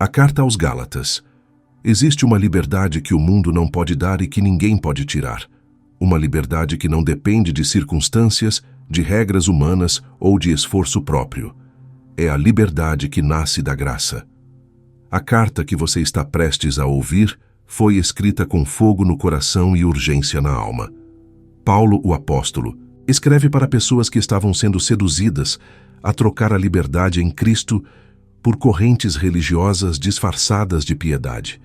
A carta aos Gálatas. Existe uma liberdade que o mundo não pode dar e que ninguém pode tirar. Uma liberdade que não depende de circunstâncias, de regras humanas ou de esforço próprio. É a liberdade que nasce da graça. A carta que você está prestes a ouvir foi escrita com fogo no coração e urgência na alma. Paulo, o apóstolo, escreve para pessoas que estavam sendo seduzidas a trocar a liberdade em Cristo por correntes religiosas disfarçadas de piedade.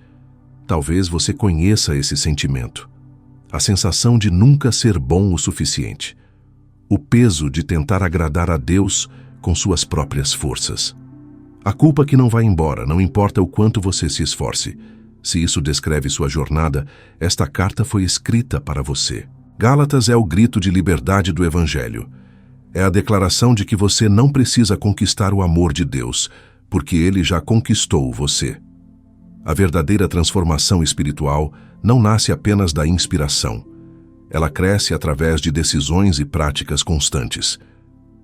Talvez você conheça esse sentimento. A sensação de nunca ser bom o suficiente. O peso de tentar agradar a Deus com suas próprias forças. A culpa que não vai embora, não importa o quanto você se esforce. Se isso descreve sua jornada, esta carta foi escrita para você. Gálatas é o grito de liberdade do Evangelho. É a declaração de que você não precisa conquistar o amor de Deus, porque Ele já conquistou você. A verdadeira transformação espiritual não nasce apenas da inspiração. Ela cresce através de decisões e práticas constantes.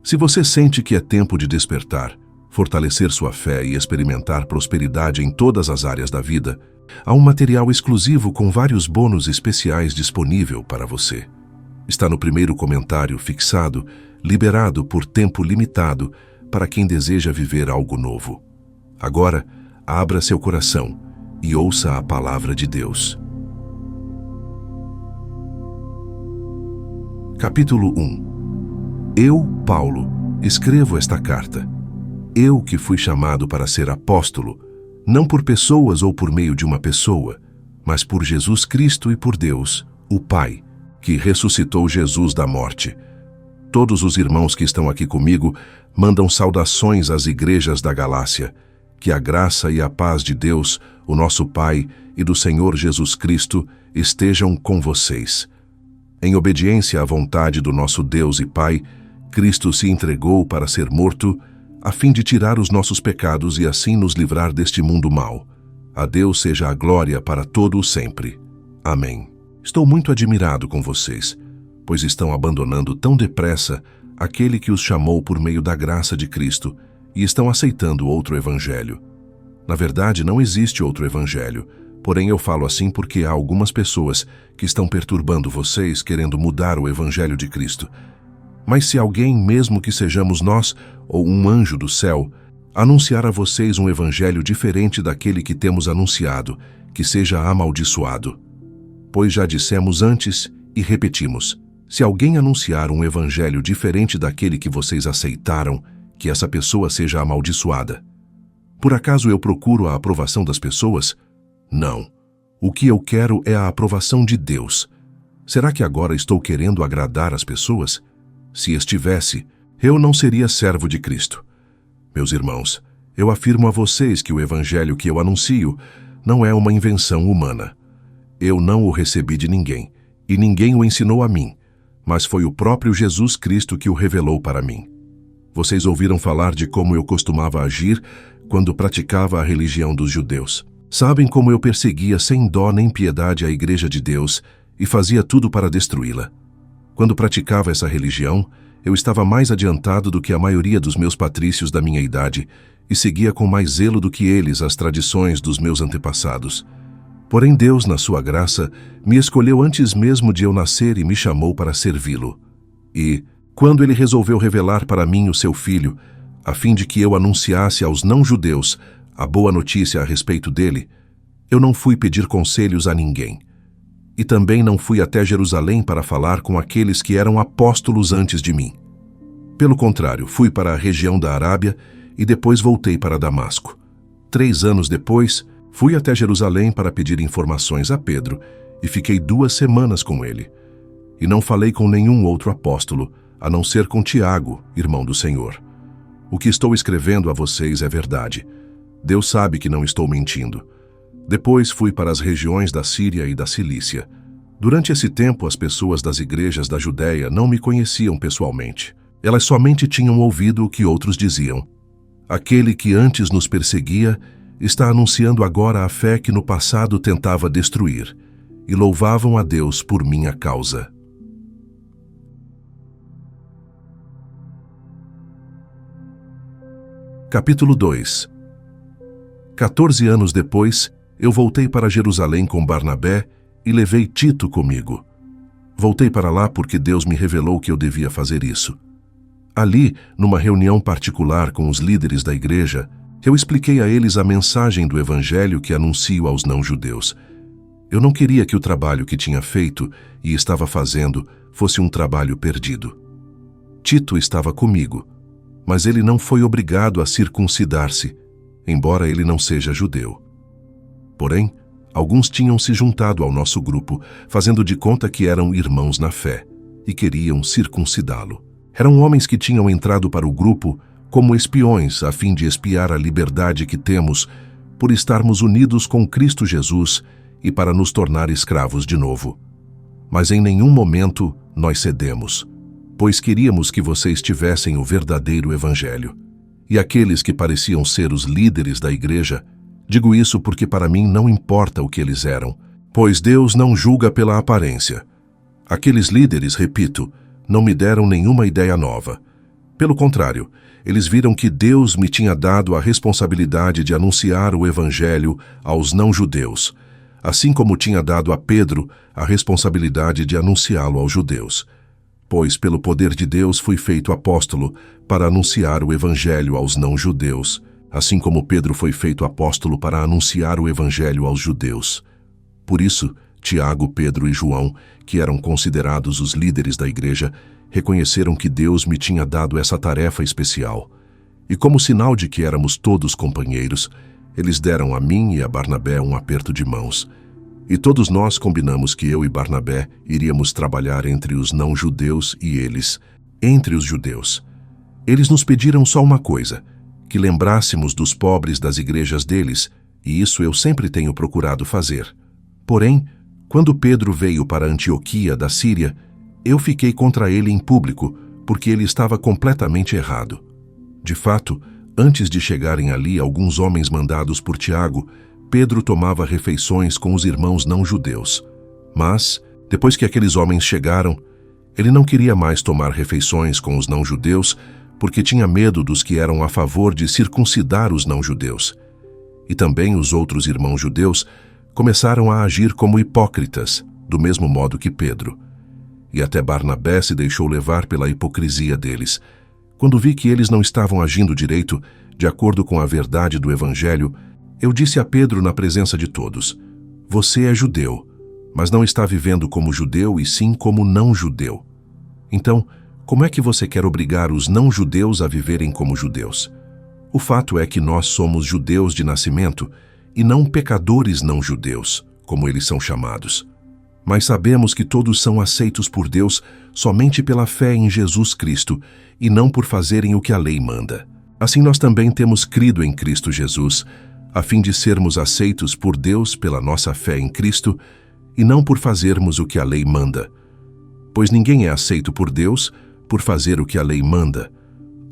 Se você sente que é tempo de despertar, fortalecer sua fé e experimentar prosperidade em todas as áreas da vida, há um material exclusivo com vários bônus especiais disponível para você. Está no primeiro comentário fixado, liberado por tempo limitado para quem deseja viver algo novo. Agora, abra seu coração e ouça a palavra de Deus. Capítulo 1. Eu, Paulo, escrevo esta carta. Eu que fui chamado para ser apóstolo, não por pessoas ou por meio de uma pessoa, mas por Jesus Cristo e por Deus, o Pai, que ressuscitou Jesus da morte. Todos os irmãos que estão aqui comigo mandam saudações às igrejas da Galácia. Que a graça e a paz de Deus, o nosso Pai, e do Senhor Jesus Cristo estejam com vocês. Em obediência à vontade do nosso Deus e Pai, Cristo se entregou para ser morto, a fim de tirar os nossos pecados e assim nos livrar deste mundo mau. A Deus seja a glória para todo o sempre. Amém. Estou muito admirado com vocês, pois estão abandonando tão depressa aquele que os chamou por meio da graça de Cristo e estão aceitando outro evangelho. Na verdade, não existe outro evangelho, porém eu falo assim porque há algumas pessoas que estão perturbando vocês querendo mudar o evangelho de Cristo. Mas se alguém, mesmo que sejamos nós ou um anjo do céu, anunciar a vocês um evangelho diferente daquele que temos anunciado, que seja amaldiçoado. Pois já dissemos antes e repetimos, se alguém anunciar um evangelho diferente daquele que vocês aceitaram, que essa pessoa seja amaldiçoada. Por acaso eu procuro a aprovação das pessoas? Não. O que eu quero é a aprovação de Deus. Será que agora estou querendo agradar as pessoas? Se estivesse, eu não seria servo de Cristo. Meus irmãos, eu afirmo a vocês que o evangelho que eu anuncio não é uma invenção humana. Eu não o recebi de ninguém, e ninguém o ensinou a mim, mas foi o próprio Jesus Cristo que o revelou para mim. Vocês ouviram falar de como eu costumava agir quando praticava a religião dos judeus. Sabem como eu perseguia sem dó nem piedade a igreja de Deus e fazia tudo para destruí-la. Quando praticava essa religião, eu estava mais adiantado do que a maioria dos meus patrícios da minha idade e seguia com mais zelo do que eles as tradições dos meus antepassados. Porém Deus, na sua graça, me escolheu antes mesmo de eu nascer e me chamou para servi-lo. E, quando ele resolveu revelar para mim o seu Filho, a fim de que eu anunciasse aos não-judeus a boa notícia a respeito dele, eu não fui pedir conselhos a ninguém. E também não fui até Jerusalém para falar com aqueles que eram apóstolos antes de mim. Pelo contrário, fui para a região da Arábia e depois voltei para Damasco. 3 anos depois, fui até Jerusalém para pedir informações a Pedro e fiquei 2 semanas com ele. E não falei com nenhum outro apóstolo, a não ser com Tiago, irmão do Senhor. O que estou escrevendo a vocês é verdade. Deus sabe que não estou mentindo. Depois fui para as regiões da Síria e da Cilícia. Durante esse tempo, as pessoas das igrejas da Judéia não me conheciam pessoalmente. Elas somente tinham ouvido o que outros diziam. Aquele que antes nos perseguia está anunciando agora a fé que no passado tentava destruir, e louvavam a Deus por minha causa. Capítulo 2. 14 anos depois, eu voltei para Jerusalém com Barnabé e levei Tito comigo. Voltei para lá porque Deus me revelou que eu devia fazer isso. Ali, numa reunião particular com os líderes da igreja, eu expliquei a eles a mensagem do Evangelho que anuncio aos não-judeus. Eu não queria que o trabalho que tinha feito e estava fazendo fosse um trabalho perdido. Tito estava comigo, mas ele não foi obrigado a circuncidar-se, embora ele não seja judeu. Porém, alguns tinham se juntado ao nosso grupo, fazendo de conta que eram irmãos na fé, e queriam circuncidá-lo. Eram homens que tinham entrado para o grupo como espiões, a fim de espiar a liberdade que temos por estarmos unidos com Cristo Jesus e para nos tornar escravos de novo. Mas em nenhum momento nós cedemos, pois queríamos que vocês tivessem o verdadeiro Evangelho. E aqueles que pareciam ser os líderes da igreja, digo isso porque para mim não importa o que eles eram, pois Deus não julga pela aparência. Aqueles líderes, repito, não me deram nenhuma ideia nova. Pelo contrário, eles viram que Deus me tinha dado a responsabilidade de anunciar o Evangelho aos não-judeus, assim como tinha dado a Pedro a responsabilidade de anunciá-lo aos judeus. Pois pelo poder de Deus fui feito apóstolo para anunciar o Evangelho aos não-judeus, assim como Pedro foi feito apóstolo para anunciar o Evangelho aos judeus. Por isso, Tiago, Pedro e João, que eram considerados os líderes da igreja, reconheceram que Deus me tinha dado essa tarefa especial. E como sinal de que éramos todos companheiros, eles deram a mim e a Barnabé um aperto de mãos. E todos nós combinamos que eu e Barnabé iríamos trabalhar entre os não-judeus e eles, entre os judeus. Eles nos pediram só uma coisa, que lembrássemos dos pobres das igrejas deles, e isso eu sempre tenho procurado fazer. Porém, quando Pedro veio para Antioquia da Síria, eu fiquei contra ele em público, porque ele estava completamente errado. De fato, antes de chegarem ali alguns homens mandados por Tiago, Pedro tomava refeições com os irmãos não-judeus. Mas, depois que aqueles homens chegaram, ele não queria mais tomar refeições com os não-judeus, porque tinha medo dos que eram a favor de circuncidar os não-judeus. E também os outros irmãos judeus começaram a agir como hipócritas, do mesmo modo que Pedro. E até Barnabé se deixou levar pela hipocrisia deles. Quando vi que eles não estavam agindo direito, de acordo com a verdade do Evangelho, eu disse a Pedro na presença de todos: você é judeu, mas não está vivendo como judeu e sim como não-judeu. Então, como é que você quer obrigar os não-judeus a viverem como judeus? O fato é que nós somos judeus de nascimento e não pecadores não-judeus, como eles são chamados. Mas sabemos que todos são aceitos por Deus somente pela fé em Jesus Cristo e não por fazerem o que a lei manda. Assim nós também temos crido em Cristo Jesus, a fim de sermos aceitos por Deus pela nossa fé em Cristo e não por fazermos o que a lei manda. Pois ninguém é aceito por Deus por fazer o que a lei manda.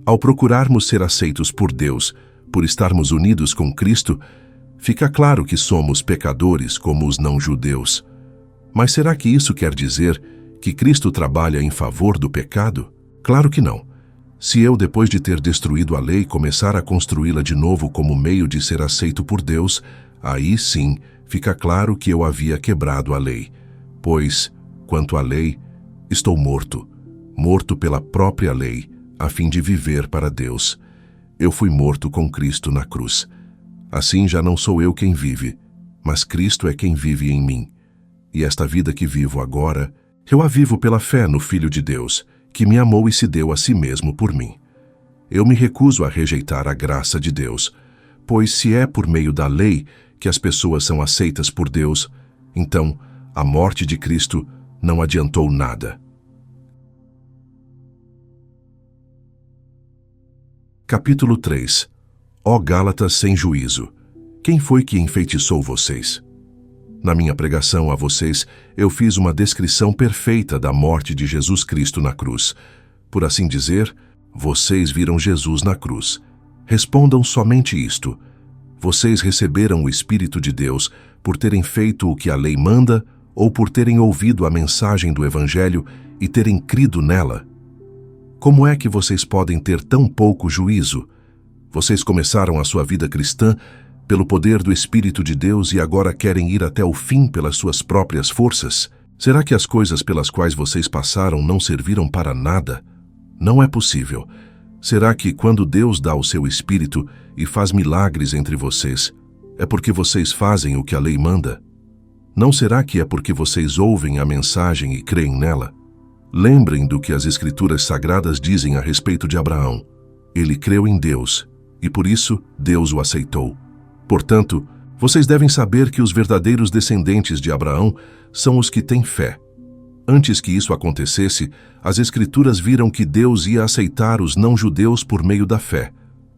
Ao procurarmos ser aceitos por Deus, por estarmos unidos com Cristo, fica claro que somos pecadores como os não-judeus. Mas será que isso quer dizer que Cristo trabalha em favor do pecado? Claro que não. Se eu, depois de ter destruído a lei, começar a construí-la de novo como meio de ser aceito por Deus, aí sim fica claro que eu havia quebrado a lei. Pois, quanto à lei, estou morto, morto pela própria lei, a fim de viver para Deus. Eu fui morto com Cristo na cruz. Assim já não sou eu quem vive, mas Cristo é quem vive em mim. E esta vida que vivo agora, eu a vivo pela fé no Filho de Deus, que me amou e se deu a si mesmo por mim. Eu me recuso a rejeitar a graça de Deus, pois se é por meio da lei que as pessoas são aceitas por Deus, então a morte de Cristo não adiantou nada. Capítulo 3. Ó Gálatas sem juízo, quem foi que enfeitiçou vocês? Na minha pregação a vocês, eu fiz uma descrição perfeita da morte de Jesus Cristo na cruz. Por assim dizer, vocês viram Jesus na cruz. Respondam somente isto: vocês receberam o Espírito de Deus por terem feito o que a lei manda ou por terem ouvido a mensagem do Evangelho e terem crido nela? Como é que vocês podem ter tão pouco juízo? Vocês começaram a sua vida cristã pelo poder do Espírito de Deus e agora querem ir até o fim pelas suas próprias forças? Será que as coisas pelas quais vocês passaram não serviram para nada? Não é possível. Será que quando Deus dá o seu Espírito e faz milagres entre vocês, é porque vocês fazem o que a lei manda? Não será que é porque vocês ouvem a mensagem e creem nela? Lembrem do que as Escrituras Sagradas dizem a respeito de Abraão. Ele creu em Deus, e por isso Deus o aceitou. Portanto, vocês devem saber que os verdadeiros descendentes de Abraão são os que têm fé. Antes que isso acontecesse, as Escrituras viram que Deus ia aceitar os não-judeus por meio da fé.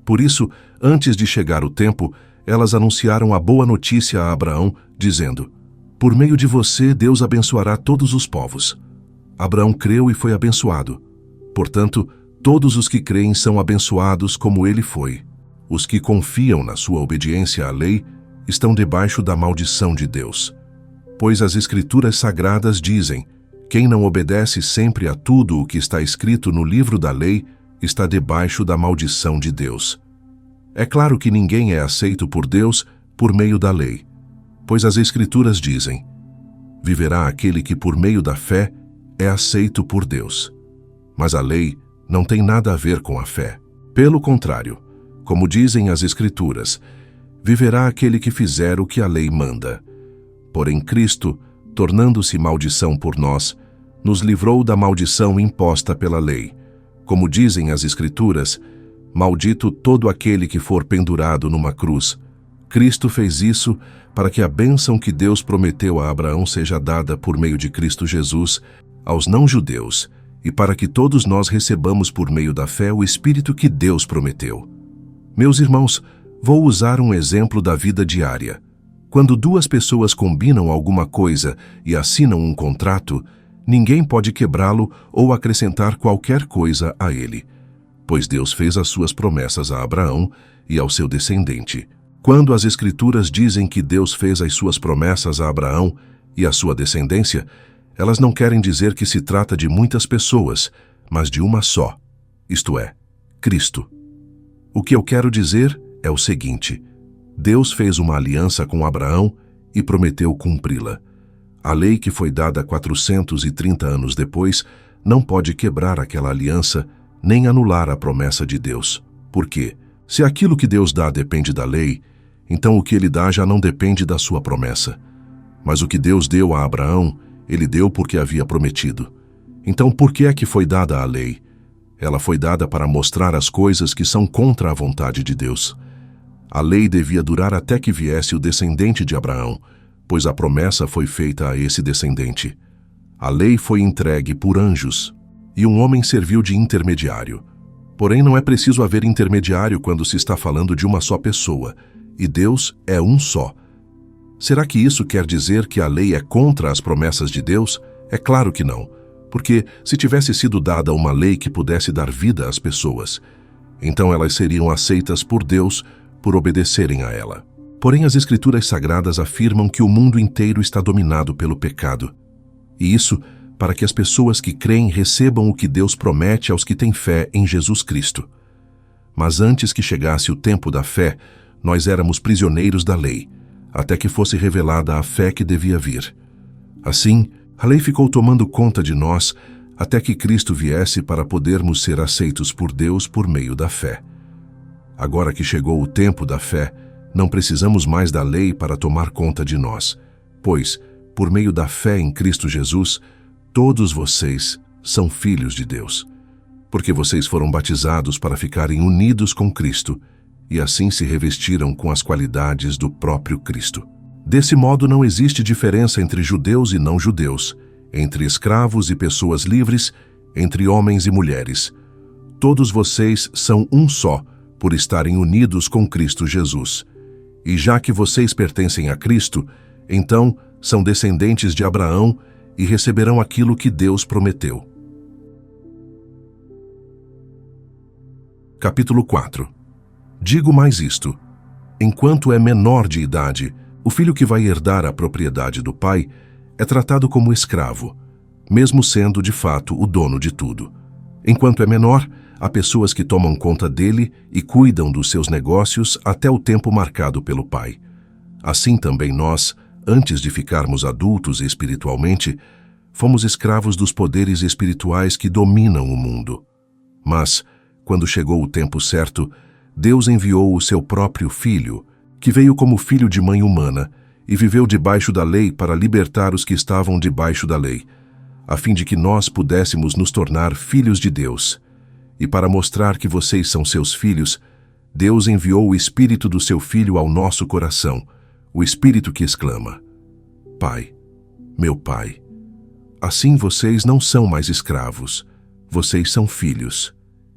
Por isso, antes de chegar o tempo, elas anunciaram a boa notícia a Abraão, dizendo: por meio de você, Deus abençoará todos os povos. Abraão creu e foi abençoado. Portanto, todos os que creem são abençoados como ele foi. Os que confiam na sua obediência à lei estão debaixo da maldição de Deus. Pois as Escrituras Sagradas dizem: quem não obedece sempre a tudo o que está escrito no livro da lei está debaixo da maldição de Deus. É claro que ninguém é aceito por Deus por meio da lei, pois as Escrituras dizem: viverá aquele que por meio da fé é aceito por Deus. Mas a lei não tem nada a ver com a fé. Pelo contrário, como dizem as Escrituras, viverá aquele que fizer o que a lei manda. Porém Cristo, tornando-se maldição por nós, nos livrou da maldição imposta pela lei. Como dizem as Escrituras: maldito todo aquele que for pendurado numa cruz. Cristo fez isso para que a bênção que Deus prometeu a Abraão seja dada por meio de Cristo Jesus aos não-judeus, e para que todos nós recebamos por meio da fé o Espírito que Deus prometeu. Meus irmãos, vou usar um exemplo da vida diária. Quando duas pessoas combinam alguma coisa e assinam um contrato, ninguém pode quebrá-lo ou acrescentar qualquer coisa a ele, pois Deus fez as suas promessas a Abraão e ao seu descendente. Quando as Escrituras dizem que Deus fez as suas promessas a Abraão e à sua descendência, elas não querem dizer que se trata de muitas pessoas, mas de uma só, isto é, Cristo. O que eu quero dizer é o seguinte: Deus fez uma aliança com Abraão e prometeu cumpri-la. A lei que foi dada 430 anos depois não pode quebrar aquela aliança nem anular a promessa de Deus. Por quê? Se aquilo que Deus dá depende da lei, então o que ele dá já não depende da sua promessa. Mas o que Deus deu a Abraão, ele deu porque havia prometido. Então por que é que foi dada a lei? Ela foi dada para mostrar as coisas que são contra a vontade de Deus. A lei devia durar até que viesse o descendente de Abraão, pois a promessa foi feita a esse descendente. A lei foi entregue por anjos, e um homem serviu de intermediário. Porém, não é preciso haver intermediário quando se está falando de uma só pessoa, e Deus é um só. Será que isso quer dizer que a lei é contra as promessas de Deus? É claro que não, porque se tivesse sido dada uma lei que pudesse dar vida às pessoas, então elas seriam aceitas por Deus por obedecerem a ela. Porém, as Escrituras Sagradas afirmam que o mundo inteiro está dominado pelo pecado. E isso para que as pessoas que creem recebam o que Deus promete aos que têm fé em Jesus Cristo. Mas antes que chegasse o tempo da fé, nós éramos prisioneiros da lei, até que fosse revelada a fé que devia vir. Assim, a lei ficou tomando conta de nós até que Cristo viesse para podermos ser aceitos por Deus por meio da fé. Agora que chegou o tempo da fé, não precisamos mais da lei para tomar conta de nós, pois, por meio da fé em Cristo Jesus, todos vocês são filhos de Deus, porque vocês foram batizados para ficarem unidos com Cristo e assim se revestiram com as qualidades do próprio Cristo. Desse modo, não existe diferença entre judeus e não-judeus, entre escravos e pessoas livres, entre homens e mulheres. Todos vocês são um só, por estarem unidos com Cristo Jesus. E já que vocês pertencem a Cristo, então são descendentes de Abraão e receberão aquilo que Deus prometeu. Capítulo 4. Digo mais isto: enquanto é menor de idade, o filho que vai herdar a propriedade do pai é tratado como escravo, mesmo sendo de fato o dono de tudo. Enquanto é menor, há pessoas que tomam conta dele e cuidam dos seus negócios até o tempo marcado pelo Pai. Assim também nós, antes de ficarmos adultos espiritualmente, fomos escravos dos poderes espirituais que dominam o mundo. Mas, quando chegou o tempo certo, Deus enviou o seu próprio Filho, que veio como filho de mãe humana e viveu debaixo da lei para libertar os que estavam debaixo da lei, a fim de que nós pudéssemos nos tornar filhos de Deus. E para mostrar que vocês são seus filhos, Deus enviou o Espírito do seu Filho ao nosso coração, o Espírito que exclama: Pai, meu Pai. Assim vocês não são mais escravos, vocês são filhos.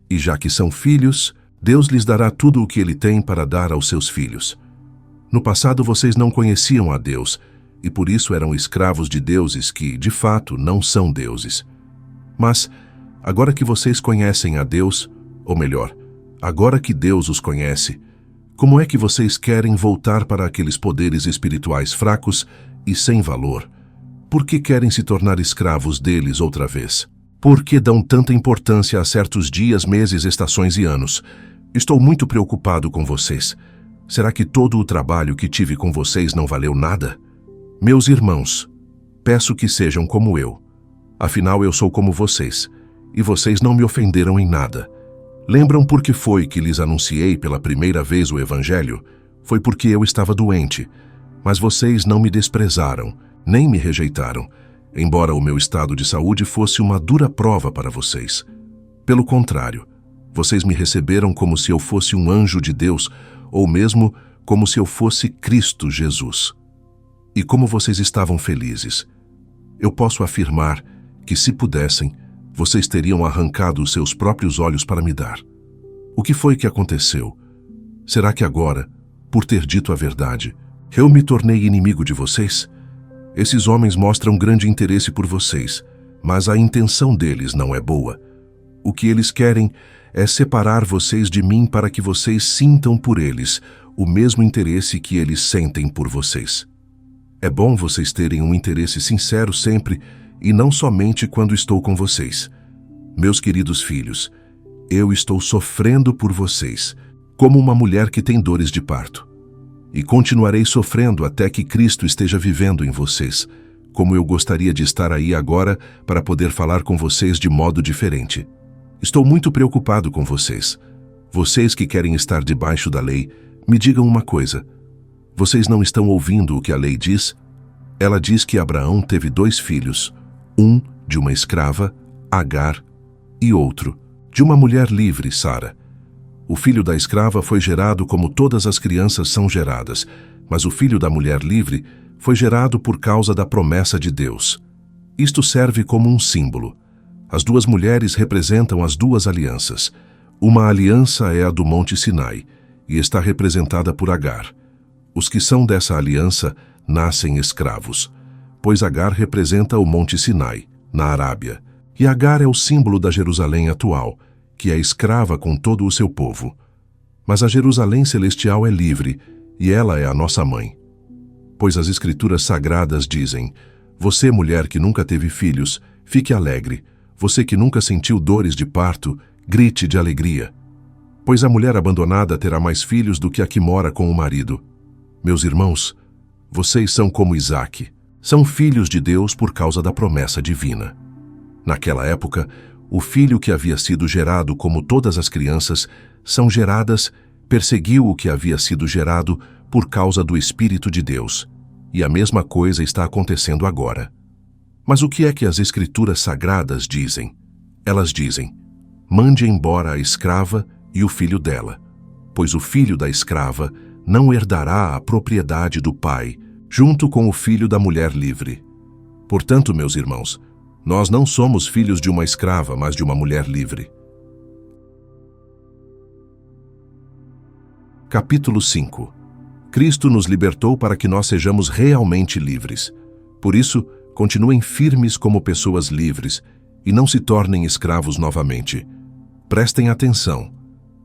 E já que são filhos, Deus lhes dará tudo o que Ele tem para dar aos seus filhos. No passado vocês não conheciam a Deus, e por isso eram escravos de deuses que, de fato, não são deuses. Mas, agora que vocês conhecem a Deus, ou melhor, agora que Deus os conhece, como é que vocês querem voltar para aqueles poderes espirituais fracos e sem valor? Por que querem se tornar escravos deles outra vez? Por que dão tanta importância a certos dias, meses, estações e anos? Estou muito preocupado com vocês. Será que todo o trabalho que tive com vocês não valeu nada? Meus irmãos, peço que sejam como eu. Afinal, eu sou como vocês, e vocês não me ofenderam em nada. Lembram por que foi que lhes anunciei pela primeira vez o Evangelho? Foi porque eu estava doente, mas vocês não me desprezaram, nem me rejeitaram, embora o meu estado de saúde fosse uma dura prova para vocês. Pelo contrário, vocês me receberam como se eu fosse um anjo de Deus, ou mesmo como se eu fosse Cristo Jesus. E como vocês estavam felizes. Eu posso afirmar que, se pudessem, vocês teriam arrancado os seus próprios olhos para me dar. O que foi que aconteceu? Será que agora, por ter dito a verdade, eu me tornei inimigo de vocês? Esses homens mostram grande interesse por vocês, mas a intenção deles não é boa. O que eles querem é separar vocês de mim para que vocês sintam por eles o mesmo interesse que eles sentem por vocês. É bom vocês terem um interesse sincero sempre e não somente quando estou com vocês. Meus queridos filhos, eu estou sofrendo por vocês, como uma mulher que tem dores de parto. E continuarei sofrendo até que Cristo esteja vivendo em vocês, como eu gostaria de estar aí agora para poder falar com vocês de modo diferente. Estou muito preocupado com vocês. Vocês que querem estar debaixo da lei, me digam uma coisa. Vocês não estão ouvindo o que a lei diz? Ela diz que Abraão teve 2 filhos, um de uma escrava, Agar, e outro de uma mulher livre, Sara. O filho da escrava foi gerado como todas as crianças são geradas, mas o filho da mulher livre foi gerado por causa da promessa de Deus. Isto serve como um símbolo. As 2 mulheres representam as 2 alianças. Uma aliança é a do Monte Sinai, e está representada por Agar. Os que são dessa aliança nascem escravos, pois Agar representa o Monte Sinai, na Arábia, e Agar é o símbolo da Jerusalém atual, que é escrava com todo o seu povo. Mas a Jerusalém celestial é livre, e ela é a nossa mãe. Pois as Escrituras Sagradas dizem: você, mulher que nunca teve filhos, fique alegre. Você que nunca sentiu dores de parto, grite de alegria. Pois a mulher abandonada terá mais filhos do que a que mora com o marido. Meus irmãos, vocês são como Isaque. São filhos de Deus por causa da promessa divina. Naquela época, o filho que havia sido gerado como todas as crianças são geradas, perseguiu o que havia sido gerado por causa do Espírito de Deus. E a mesma coisa está acontecendo agora. Mas o que é que as Escrituras Sagradas dizem? Elas dizem: mande embora a escrava e o filho dela, pois o filho da escrava não herdará a propriedade do pai, junto com o filho da mulher livre. Portanto, meus irmãos, nós não somos filhos de uma escrava, mas de uma mulher livre. Capítulo 5. Cristo nos libertou para que nós sejamos realmente livres. Por isso, continuem firmes como pessoas livres e não se tornem escravos novamente. Prestem atenção.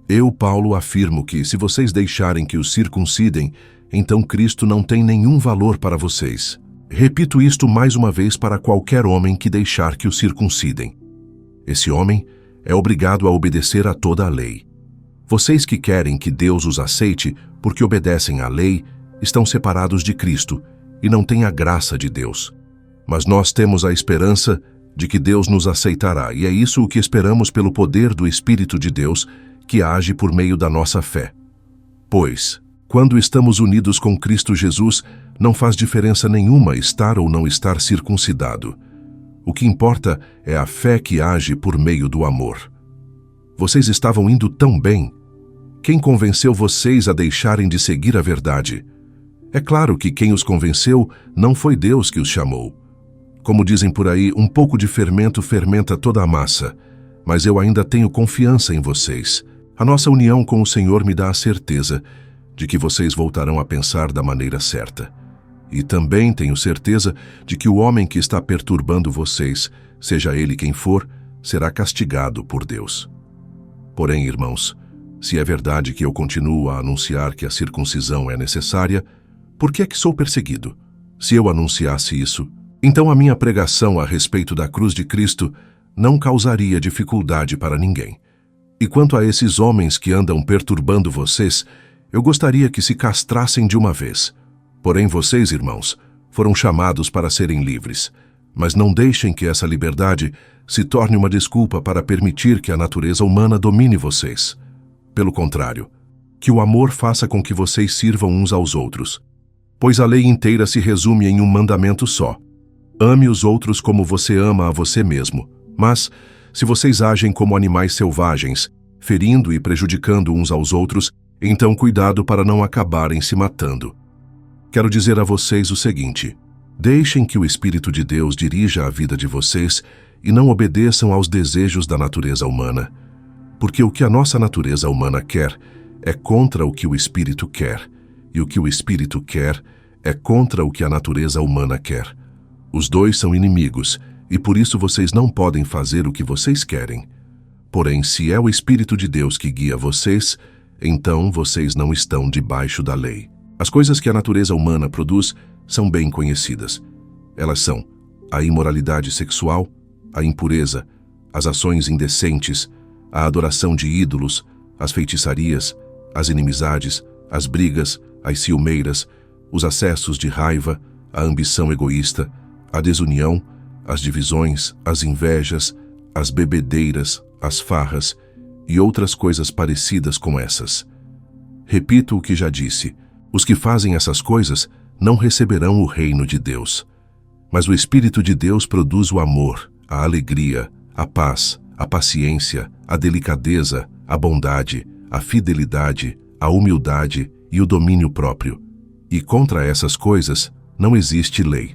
Eu, Paulo, afirmo que, se vocês deixarem que os circuncidem, então Cristo não tem nenhum valor para vocês. Repito isto mais uma vez para qualquer homem que deixar que o circuncidem. Esse homem é obrigado a obedecer a toda a lei. Vocês que querem que Deus os aceite porque obedecem à lei, estão separados de Cristo e não têm a graça de Deus. Mas nós temos a esperança de que Deus nos aceitará, e é isso o que esperamos pelo poder do Espírito de Deus, que age por meio da nossa fé. Pois, quando estamos unidos com Cristo Jesus, não faz diferença nenhuma estar ou não estar circuncidado. O que importa é a fé que age por meio do amor. Vocês estavam indo tão bem. Quem convenceu vocês a deixarem de seguir a verdade? É claro que quem os convenceu não foi Deus que os chamou. Como dizem por aí, um pouco de fermento fermenta toda a massa. Mas eu ainda tenho confiança em vocês. A nossa união com o Senhor me dá a certeza de que vocês voltarão a pensar da maneira certa. E também tenho certeza de que o homem que está perturbando vocês, seja ele quem for, será castigado por Deus. Porém, irmãos, se é verdade que eu continuo a anunciar que a circuncisão é necessária, por que é que sou perseguido? Se eu anunciasse isso, então a minha pregação a respeito da cruz de Cristo não causaria dificuldade para ninguém. E quanto a esses homens que andam perturbando vocês, eu gostaria que se castrassem de uma vez. Porém, vocês, irmãos, foram chamados para serem livres. Mas não deixem que essa liberdade se torne uma desculpa para permitir que a natureza humana domine vocês. Pelo contrário, que o amor faça com que vocês sirvam uns aos outros. Pois a lei inteira se resume em um mandamento só: ame os outros como você ama a você mesmo. Mas, se vocês agem como animais selvagens, ferindo e prejudicando uns aos outros, então cuidado para não acabarem se matando. Quero dizer a vocês o seguinte: deixem que o Espírito de Deus dirija a vida de vocês e não obedeçam aos desejos da natureza humana. Porque o que a nossa natureza humana quer é contra o que o Espírito quer, e o que o Espírito quer é contra o que a natureza humana quer. Os dois são inimigos, e por isso vocês não podem fazer o que vocês querem. Porém, se é o Espírito de Deus que guia vocês, então vocês não estão debaixo da lei. As coisas que a natureza humana produz são bem conhecidas. Elas são a imoralidade sexual, a impureza, as ações indecentes, a adoração de ídolos, as feitiçarias, as inimizades, as brigas, as ciumeiras, os acessos de raiva, a ambição egoísta, a desunião, as divisões, as invejas, as bebedeiras, as farras e outras coisas parecidas com essas. Repito o que já disse: os que fazem essas coisas não receberão o reino de Deus. Mas o Espírito de Deus produz o amor, a alegria, a paz, a paciência, a delicadeza, a bondade, a fidelidade, a humildade e o domínio próprio. E contra essas coisas não existe lei.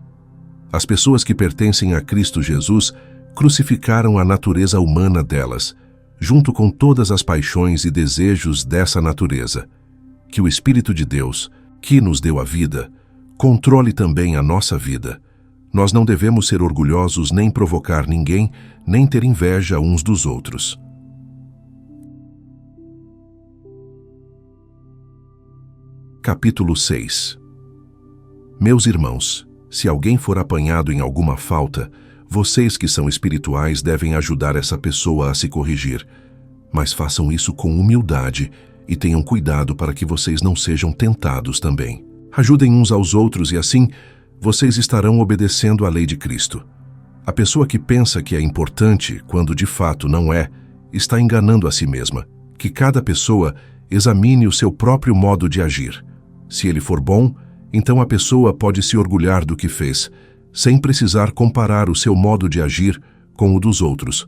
As pessoas que pertencem a Cristo Jesus crucificaram a natureza humana delas, junto com todas as paixões e desejos dessa natureza. Que o Espírito de Deus, que nos deu a vida, controle também a nossa vida. Nós não devemos ser orgulhosos nem provocar ninguém, nem ter inveja uns dos outros. Capítulo 6. Meus irmãos, se alguém for apanhado em alguma falta, vocês que são espirituais devem ajudar essa pessoa a se corrigir. Mas façam isso com humildade e tenham cuidado para que vocês não sejam tentados também. Ajudem uns aos outros e assim vocês estarão obedecendo à lei de Cristo. A pessoa que pensa que é importante, quando de fato não é, está enganando a si mesma. Que cada pessoa examine o seu próprio modo de agir. Se ele for bom, então a pessoa pode se orgulhar do que fez, sem precisar comparar o seu modo de agir com o dos outros,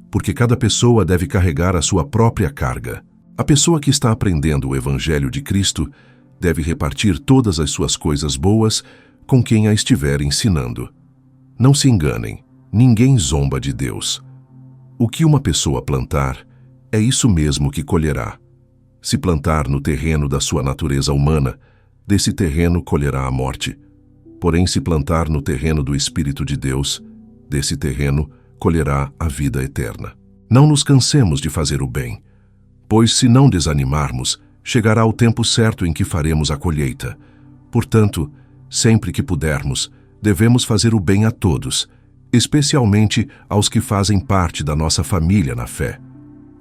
porque cada pessoa deve carregar a sua própria carga. A pessoa que está aprendendo o Evangelho de Cristo deve repartir todas as suas coisas boas com quem a estiver ensinando. Não se enganem, ninguém zomba de Deus. O que uma pessoa plantar, é isso mesmo que colherá. Se plantar no terreno da sua natureza humana, desse terreno colherá a morte. Porém, se plantar no terreno do Espírito de Deus, desse terreno colherá a vida eterna. Não nos cansemos de fazer o bem, pois se não desanimarmos, chegará o tempo certo em que faremos a colheita. Portanto, sempre que pudermos, devemos fazer o bem a todos, especialmente aos que fazem parte da nossa família na fé.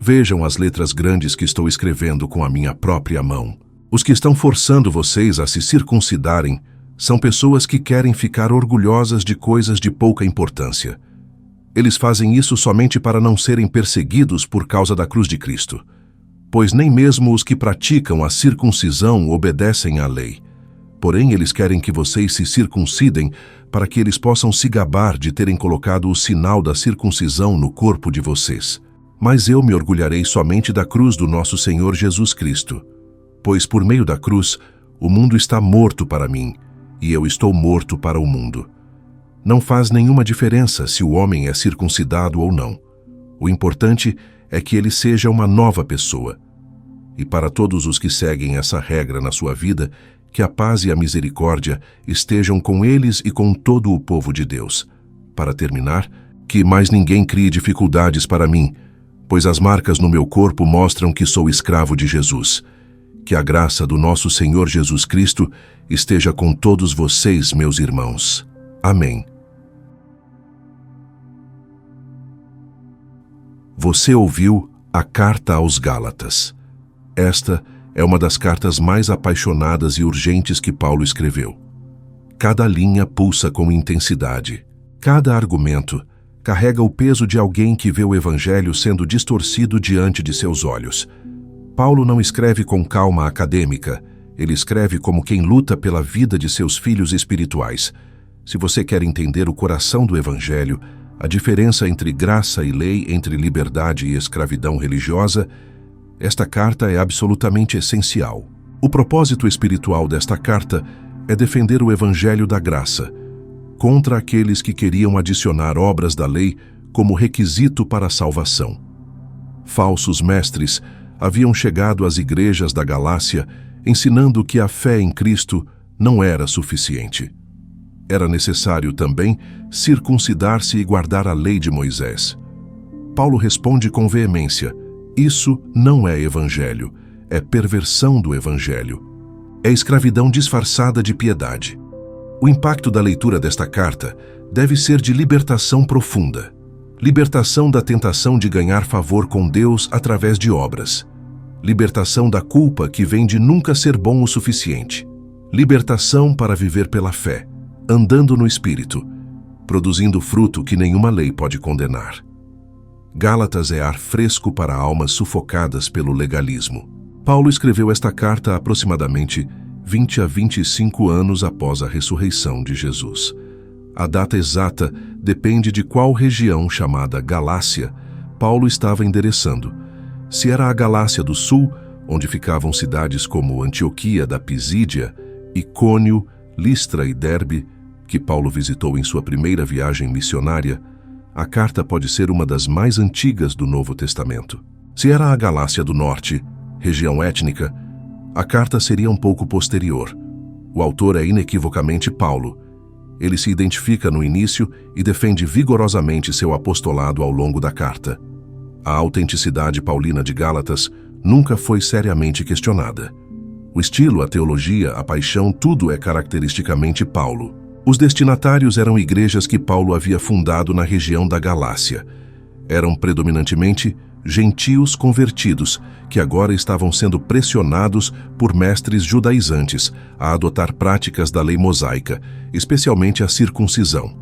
Vejam as letras grandes que estou escrevendo com a minha própria mão. Os que estão forçando vocês a se circuncidarem são pessoas que querem ficar orgulhosas de coisas de pouca importância. Eles fazem isso somente para não serem perseguidos por causa da cruz de Cristo, pois nem mesmo os que praticam a circuncisão obedecem à lei. Porém, eles querem que vocês se circuncidem para que eles possam se gabar de terem colocado o sinal da circuncisão no corpo de vocês. Mas eu me orgulharei somente da cruz do nosso Senhor Jesus Cristo, pois por meio da cruz o mundo está morto para mim, e eu estou morto para o mundo. Não faz nenhuma diferença se o homem é circuncidado ou não. O importante é que ele seja uma nova pessoa. E para todos os que seguem essa regra na sua vida, que a paz e a misericórdia estejam com eles e com todo o povo de Deus. Para terminar, que mais ninguém crie dificuldades para mim, pois as marcas no meu corpo mostram que sou escravo de Jesus. Que a graça do nosso Senhor Jesus Cristo esteja com todos vocês, meus irmãos. Amém. Você ouviu a Carta aos Gálatas. Esta é uma das cartas mais apaixonadas e urgentes que Paulo escreveu. Cada linha pulsa com intensidade. Cada argumento carrega o peso de alguém que vê o Evangelho sendo distorcido diante de seus olhos. Paulo não escreve com calma acadêmica, ele escreve como quem luta pela vida de seus filhos espirituais. Se você quer entender o coração do Evangelho, a diferença entre graça e lei, entre liberdade e escravidão religiosa, esta carta é absolutamente essencial. O propósito espiritual desta carta é defender o Evangelho da graça, contra aqueles que queriam adicionar obras da lei como requisito para a salvação. Falsos mestres haviam chegado às igrejas da Galácia ensinando que a fé em Cristo não era suficiente. Era necessário também circuncidar-se e guardar a lei de Moisés. Paulo responde com veemência: isso não é evangelho, é perversão do evangelho. É escravidão disfarçada de piedade. O impacto da leitura desta carta deve ser de libertação profunda. Libertação da tentação de ganhar favor com Deus através de obras. Libertação da culpa que vem de nunca ser bom o suficiente. Libertação para viver pela fé, andando no Espírito, produzindo fruto que nenhuma lei pode condenar. Gálatas é ar fresco para almas sufocadas pelo legalismo. Paulo escreveu esta carta há aproximadamente 20 a 25 anos após a ressurreição de Jesus. A data exata depende de qual região chamada Galácia Paulo estava endereçando. Se era a Galácia do Sul, onde ficavam cidades como Antioquia da Pisídia, Icônio, Listra e Derbe, que Paulo visitou em sua primeira viagem missionária, a carta pode ser uma das mais antigas do Novo Testamento. Se era a Galácia do Norte, região étnica, a carta seria um pouco posterior. O autor é inequivocamente Paulo. Ele se identifica no início e defende vigorosamente seu apostolado ao longo da carta. A autenticidade paulina de Gálatas nunca foi seriamente questionada. O estilo, a teologia, a paixão, tudo é caracteristicamente Paulo. Os destinatários eram igrejas que Paulo havia fundado na região da Galácia. Eram predominantemente gentios convertidos, que agora estavam sendo pressionados por mestres judaizantes a adotar práticas da lei mosaica, especialmente a circuncisão.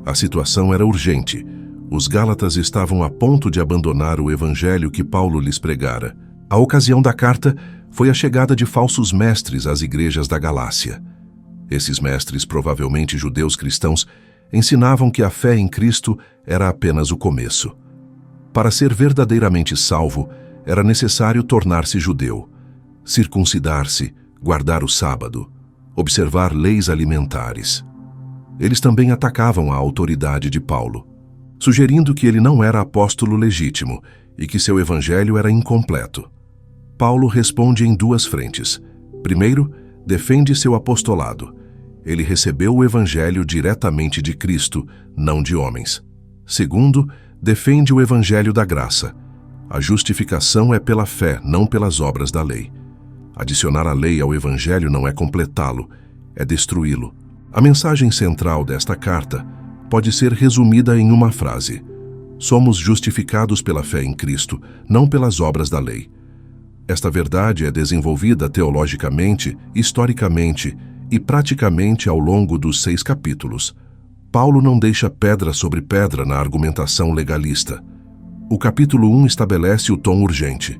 A situação era urgente. Os Gálatas estavam a ponto de abandonar o evangelho que Paulo lhes pregara. A ocasião da carta foi a chegada de falsos mestres às igrejas da Galácia. Esses mestres, provavelmente judeus cristãos, ensinavam que a fé em Cristo era apenas o começo. Para ser verdadeiramente salvo, era necessário tornar-se judeu, circuncidar-se, guardar o sábado, observar leis alimentares. Eles também atacavam a autoridade de Paulo, sugerindo que ele não era apóstolo legítimo e que seu evangelho era incompleto. Paulo responde em duas frentes. Primeiro, defende seu apostolado. Ele recebeu o evangelho diretamente de Cristo, não de homens. Segundo, defende o evangelho da graça. A justificação é pela fé, não pelas obras da lei. Adicionar a lei ao evangelho não é completá-lo, é destruí-lo. A mensagem central desta carta pode ser resumida em uma frase: somos justificados pela fé em Cristo, não pelas obras da lei. Esta verdade é desenvolvida teologicamente, historicamente e praticamente ao longo dos 6 capítulos. Paulo não deixa pedra sobre pedra na argumentação legalista. O capítulo 1 estabelece o tom urgente.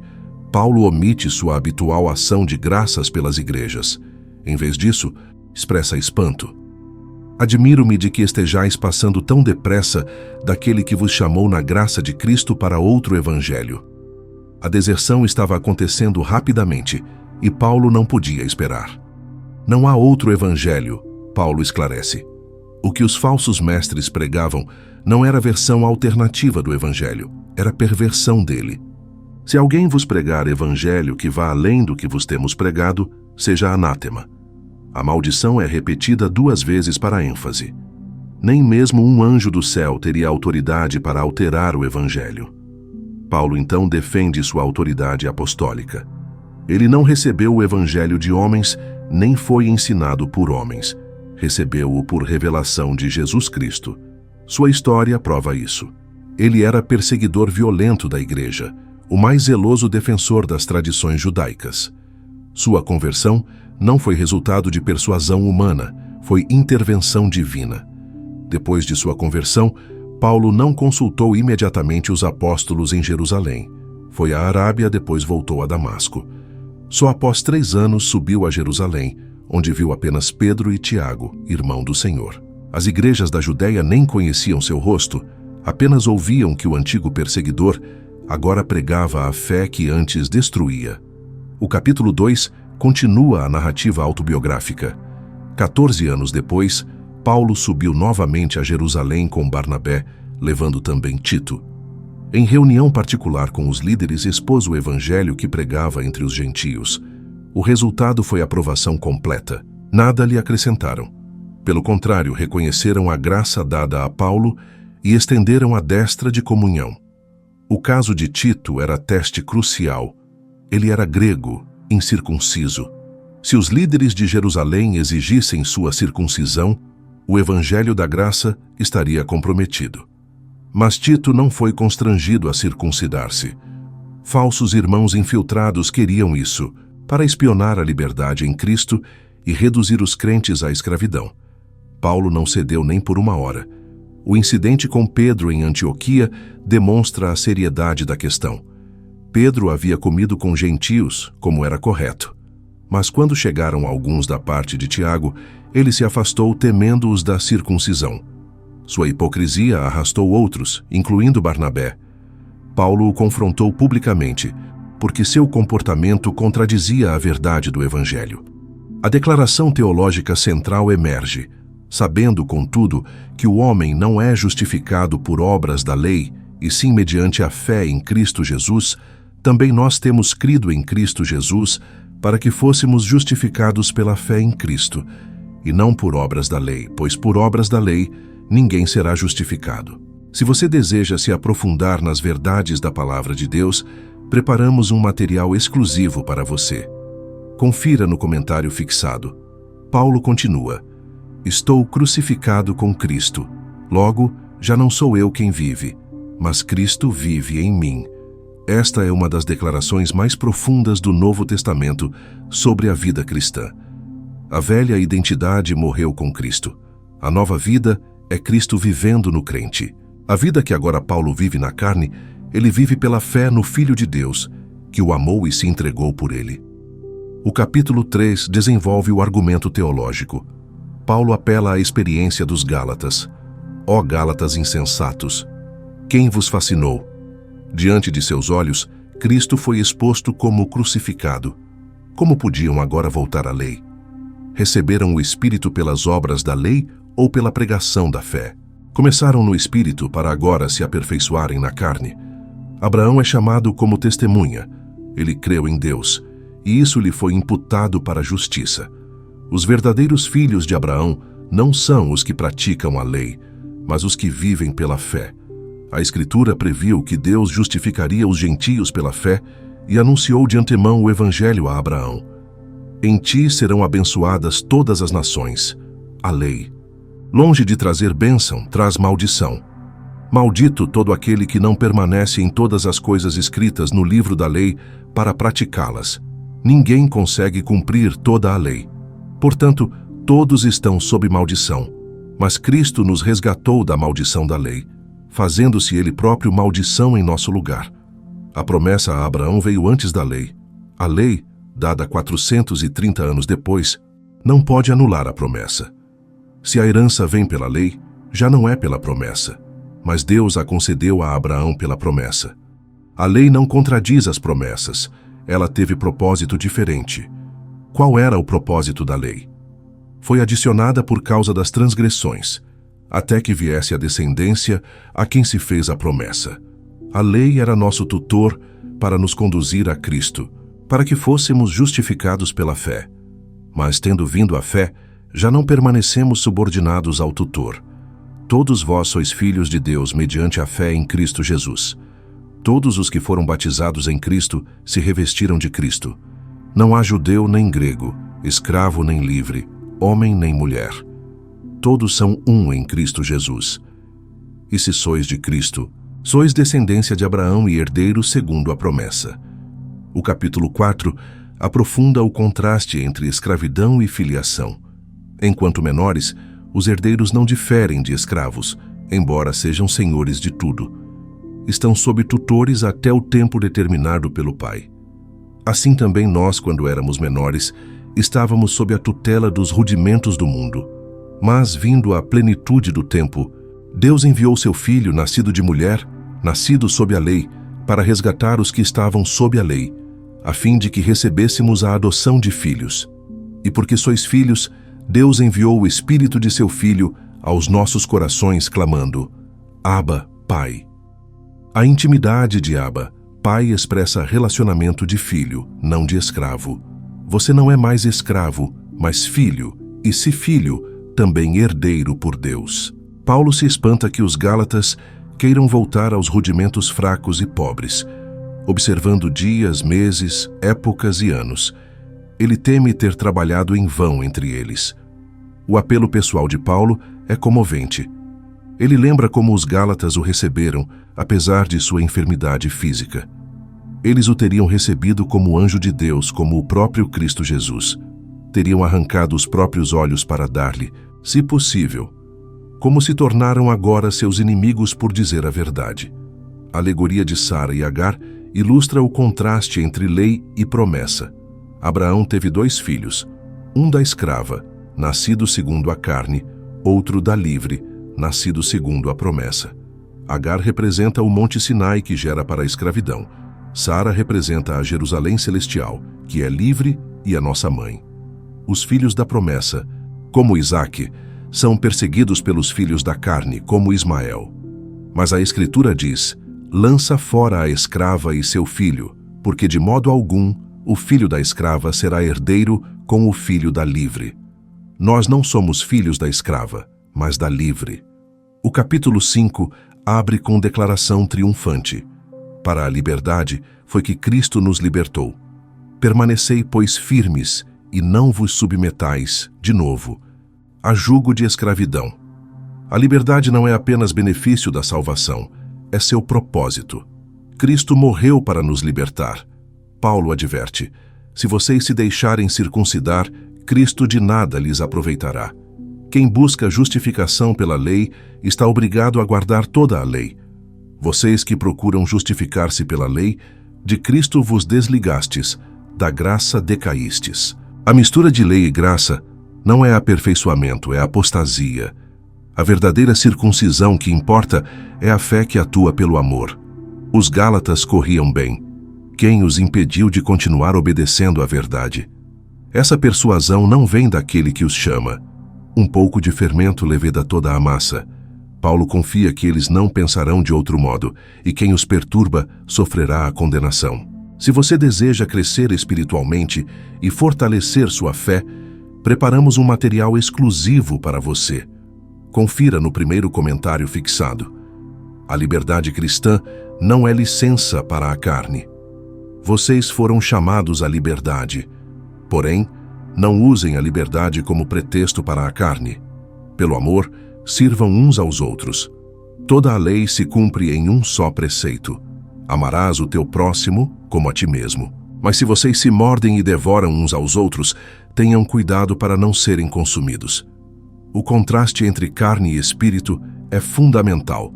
Paulo omite sua habitual ação de graças pelas igrejas. Em vez disso, expressa espanto. Admiro-me de que estejais passando tão depressa daquele que vos chamou na graça de Cristo para outro evangelho. A deserção estava acontecendo rapidamente e Paulo não podia esperar. Não há outro evangelho, Paulo esclarece. O que os falsos mestres pregavam não era a versão alternativa do evangelho, era a perversão dele. Se alguém vos pregar evangelho que vá além do que vos temos pregado, seja anátema. A maldição é repetida 2 vezes para ênfase. Nem mesmo um anjo do céu teria autoridade para alterar o evangelho. Paulo então defende sua autoridade apostólica. Ele não recebeu o evangelho de homens, nem foi ensinado por homens. Recebeu-o por revelação de Jesus Cristo. Sua história prova isso. Ele era perseguidor violento da igreja, o mais zeloso defensor das tradições judaicas. Sua conversão não foi resultado de persuasão humana, foi intervenção divina. Depois de sua conversão, Paulo não consultou imediatamente os apóstolos em Jerusalém. Foi à Arábia, depois voltou a Damasco. Só após 3 anos subiu a Jerusalém, onde viu apenas Pedro e Tiago, irmão do Senhor. As igrejas da Judéia nem conheciam seu rosto, apenas ouviam que o antigo perseguidor agora pregava a fé que antes destruía. O capítulo 2 continua a narrativa autobiográfica. 14 anos depois, Paulo subiu novamente a Jerusalém com Barnabé, levando também Tito. Em reunião particular com os líderes, expôs o evangelho que pregava entre os gentios. O resultado foi aprovação completa. Nada lhe acrescentaram. Pelo contrário, reconheceram a graça dada a Paulo e estenderam a destra de comunhão. O caso de Tito era teste crucial. Ele era grego, incircunciso. Se os líderes de Jerusalém exigissem sua circuncisão, o evangelho da graça estaria comprometido. Mas Tito não foi constrangido a circuncidar-se. Falsos irmãos infiltrados queriam isso, para espionar a liberdade em Cristo e reduzir os crentes à escravidão. Paulo não cedeu nem por 1 hora. O incidente com Pedro em Antioquia demonstra a seriedade da questão. Pedro havia comido com gentios, como era correto. Mas quando chegaram alguns da parte de Tiago, ele se afastou temendo-os da circuncisão. Sua hipocrisia arrastou outros, incluindo Barnabé. Paulo o confrontou publicamente, porque seu comportamento contradizia a verdade do Evangelho. A declaração teológica central emerge: sabendo, contudo, que o homem não é justificado por obras da lei, e sim mediante a fé em Cristo Jesus, também nós temos crido em Cristo Jesus para que fôssemos justificados pela fé em Cristo, e não por obras da lei, pois por obras da lei ninguém será justificado. Se você deseja se aprofundar nas verdades da Palavra de Deus, preparamos um material exclusivo para você. Confira no comentário fixado. Paulo continua: estou crucificado com Cristo. Logo, já não sou eu quem vive, mas Cristo vive em mim. Esta é uma das declarações mais profundas do Novo Testamento sobre a vida cristã. A velha identidade morreu com Cristo. A nova vida é Cristo vivendo no crente. A vida que agora Paulo vive na carne, ele vive pela fé no Filho de Deus, que o amou e se entregou por ele. O capítulo 3 desenvolve o argumento teológico. Paulo apela à experiência dos Gálatas. Ó Gálatas insensatos! Quem vos fascinou? Diante de seus olhos, Cristo foi exposto como crucificado. Como podiam agora voltar à lei? Receberam o Espírito pelas obras da lei ou pela pregação da fé? Começaram no Espírito para agora se aperfeiçoarem na carne. Abraão é chamado como testemunha. Ele creu em Deus, e isso lhe foi imputado para a justiça. Os verdadeiros filhos de Abraão não são os que praticam a lei, mas os que vivem pela fé. A Escritura previu que Deus justificaria os gentios pela fé e anunciou de antemão o Evangelho a Abraão. Em ti serão abençoadas todas as nações. A lei. Longe de trazer bênção, traz maldição. Maldito todo aquele que não permanece em todas as coisas escritas no livro da lei para praticá-las. Ninguém consegue cumprir toda a lei. Portanto, todos estão sob maldição. Mas Cristo nos resgatou da maldição da lei, fazendo-se Ele próprio maldição em nosso lugar. A promessa a Abraão veio antes da lei. A lei, dada 430 anos depois, não pode anular a promessa. Se a herança vem pela lei, já não é pela promessa, mas Deus a concedeu a Abraão pela promessa. A lei não contradiz as promessas, ela teve propósito diferente. Qual era o propósito da lei? Foi adicionada por causa das transgressões, até que viesse a descendência a quem se fez a promessa. A lei era nosso tutor para nos conduzir a Cristo, para que fôssemos justificados pela fé. Mas, tendo vindo a fé, já não permanecemos subordinados ao tutor. Todos vós sois filhos de Deus mediante a fé em Cristo Jesus. Todos os que foram batizados em Cristo se revestiram de Cristo. Não há judeu nem grego, escravo nem livre, homem nem mulher. Todos são um em Cristo Jesus. E se sois de Cristo, sois descendência de Abraão e herdeiros segundo a promessa. O capítulo 4 aprofunda o contraste entre escravidão e filiação. Enquanto menores, os herdeiros não diferem de escravos, embora sejam senhores de tudo. Estão sob tutores até o tempo determinado pelo Pai. Assim também nós, quando éramos menores, estávamos sob a tutela dos rudimentos do mundo. Mas, vindo à plenitude do tempo, Deus enviou seu Filho, nascido de mulher, nascido sob a lei, para resgatar os que estavam sob a lei, a fim de que recebêssemos a adoção de filhos. E porque sois filhos, Deus enviou o Espírito de seu Filho aos nossos corações, clamando: Abba, Pai. A intimidade de Abba, Pai, expressa relacionamento de filho, não de escravo. Você não é mais escravo, mas filho, e se filho, também herdeiro por Deus. Paulo se espanta que os Gálatas queiram voltar aos rudimentos fracos e pobres, observando dias, meses, épocas e anos. Ele teme ter trabalhado em vão entre eles. O apelo pessoal de Paulo é comovente. Ele lembra como os Gálatas o receberam, apesar de sua enfermidade física. Eles o teriam recebido como anjo de Deus, como o próprio Cristo Jesus. Teriam arrancado os próprios olhos para dar-lhe, se possível. Como se tornaram agora seus inimigos por dizer a verdade. A alegoria de Sara e Agar ilustra o contraste entre lei e promessa. Abraão teve 2 filhos, um da escrava, nascido segundo a carne, outro da livre, nascido segundo a promessa. Agar representa o Monte Sinai, que gera para a escravidão. Sara representa a Jerusalém celestial, que é livre e a nossa mãe. Os filhos da promessa, como Isaque, são perseguidos pelos filhos da carne, como Ismael. Mas a Escritura diz: lança fora a escrava e seu filho, porque de modo algum o filho da escrava será herdeiro com o filho da livre. Nós não somos filhos da escrava, mas da livre. O capítulo 5 abre com declaração triunfante. Para a liberdade foi que Cristo nos libertou. Permanecei, pois, firmes, e não vos submetais, de novo, a jugo de escravidão. A liberdade não é apenas benefício da salvação, é seu propósito. Cristo morreu para nos libertar. Paulo adverte: se vocês se deixarem circuncidar, Cristo de nada lhes aproveitará. Quem busca justificação pela lei está obrigado a guardar toda a lei. Vocês que procuram justificar-se pela lei, de Cristo vos desligastes, da graça decaístes. A mistura de lei e graça não é aperfeiçoamento, é apostasia. A verdadeira circuncisão que importa é a fé que atua pelo amor. Os Gálatas corriam bem. Quem os impediu de continuar obedecendo à verdade? Essa persuasão não vem daquele que os chama. Um pouco de fermento leveda toda a massa. Paulo confia que eles não pensarão de outro modo, e quem os perturba sofrerá a condenação. Se você deseja crescer espiritualmente e fortalecer sua fé, preparamos um material exclusivo para você. Confira no primeiro comentário fixado. A liberdade cristã não é licença para a carne. Vocês foram chamados à liberdade. Porém, não usem a liberdade como pretexto para a carne. Pelo amor, sirvam uns aos outros. Toda a lei se cumpre em um só preceito: amarás o teu próximo como a ti mesmo. Mas se vocês se mordem e devoram uns aos outros, tenham cuidado para não serem consumidos. O contraste entre carne e espírito é fundamental.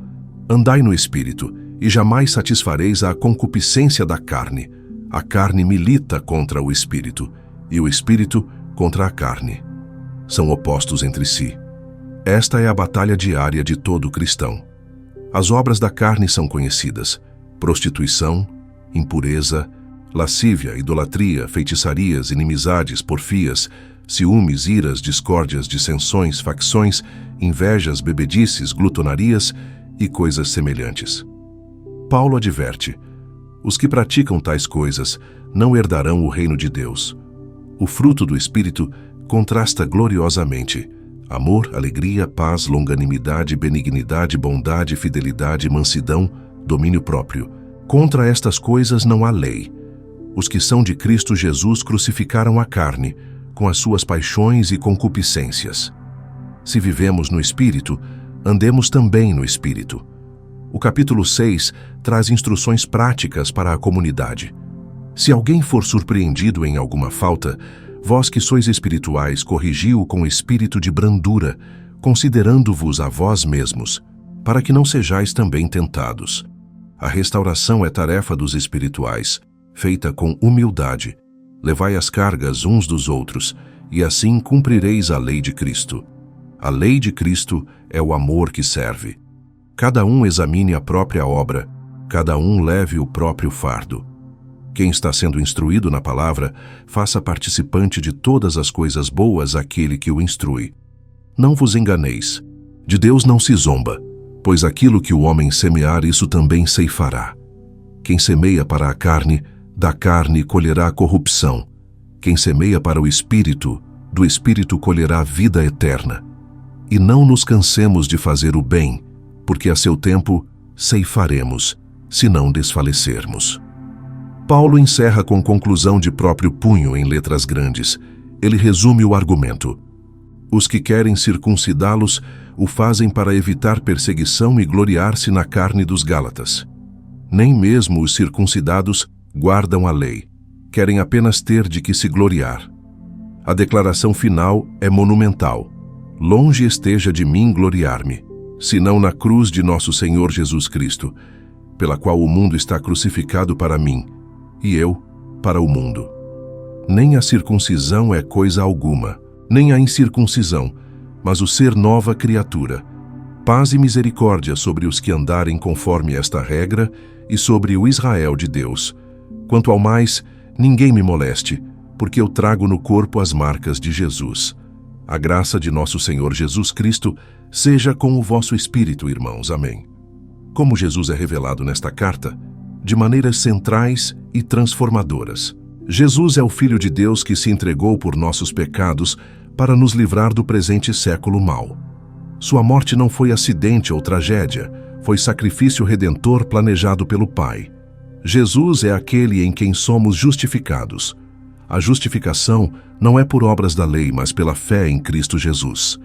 Andai no espírito, e jamais satisfareis a concupiscência da carne. A carne milita contra o espírito, e o espírito contra a carne. São opostos entre si. Esta é a batalha diária de todo cristão. As obras da carne são conhecidas: prostituição, impureza, lascívia, idolatria, feitiçarias, inimizades, porfias, ciúmes, iras, discórdias, dissensões, facções, invejas, bebedices, glutonarias e coisas semelhantes. Paulo adverte: os que praticam tais coisas não herdarão o reino de Deus. O fruto do Espírito contrasta gloriosamente: amor, alegria, paz, longanimidade, benignidade, bondade, fidelidade, mansidão, domínio próprio. Contra estas coisas não há lei. Os que são de Cristo Jesus crucificaram a carne, com as suas paixões e concupiscências. Se vivemos no Espírito, andemos também no Espírito. O capítulo 6 traz instruções práticas para a comunidade. Se alguém for surpreendido em alguma falta, vós que sois espirituais, corrigi-o com espírito de brandura, considerando-vos a vós mesmos, para que não sejais também tentados. A restauração é tarefa dos espirituais, feita com humildade. Levai as cargas uns dos outros, e assim cumprireis a lei de Cristo. A lei de Cristo é o amor que serve. Cada um examine a própria obra, cada um leve o próprio fardo. Quem está sendo instruído na palavra, faça participante de todas as coisas boas aquele que o instrui. Não vos enganeis. De Deus não se zomba, pois aquilo que o homem semear, isso também ceifará. Quem semeia para a carne, da carne colherá corrupção. Quem semeia para o Espírito, do Espírito colherá vida eterna. E não nos cansemos de fazer o bem, porque a seu tempo ceifaremos, se não desfalecermos. Paulo encerra com conclusão de próprio punho em letras grandes. Ele resume o argumento: os que querem circuncidá-los o fazem para evitar perseguição e gloriar-se na carne dos Gálatas. Nem mesmo os circuncidados guardam a lei, querem apenas ter de que se gloriar. A declaração final é monumental: longe esteja de mim gloriar-me, senão na cruz de nosso Senhor Jesus Cristo, pela qual o mundo está crucificado para mim, e eu para o mundo. Nem a circuncisão é coisa alguma, nem a incircuncisão, mas o ser nova criatura. Paz e misericórdia sobre os que andarem conforme esta regra e sobre o Israel de Deus. Quanto ao mais, ninguém me moleste, porque eu trago no corpo as marcas de Jesus. A graça de nosso Senhor Jesus Cristo seja com o vosso espírito, irmãos. Amém. Como Jesus é revelado nesta carta? De maneiras centrais e transformadoras. Jesus é o Filho de Deus que se entregou por nossos pecados para nos livrar do presente século mau. Sua morte não foi acidente ou tragédia, foi sacrifício redentor planejado pelo Pai. Jesus é aquele em quem somos justificados. A justificação não é por obras da lei, mas pela fé em Cristo Jesus.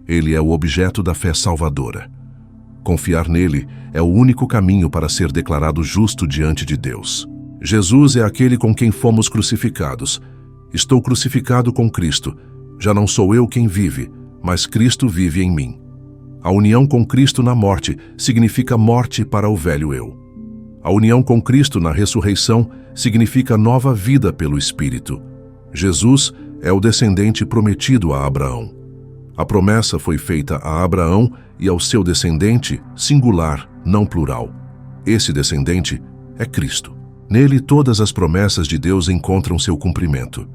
Ele é o objeto da fé salvadora. Confiar nele é o único caminho para ser declarado justo diante de Deus. Jesus é aquele com quem fomos crucificados. Estou crucificado com Cristo. Já não sou eu quem vive, mas Cristo vive em mim. A união com Cristo na morte significa morte para o velho eu. A união com Cristo na ressurreição significa nova vida pelo Espírito. Jesus é o descendente prometido a Abraão. A promessa foi feita a Abraão e ao seu descendente, singular, não plural. Esse descendente é Cristo. Nele todas as promessas de Deus encontram seu cumprimento.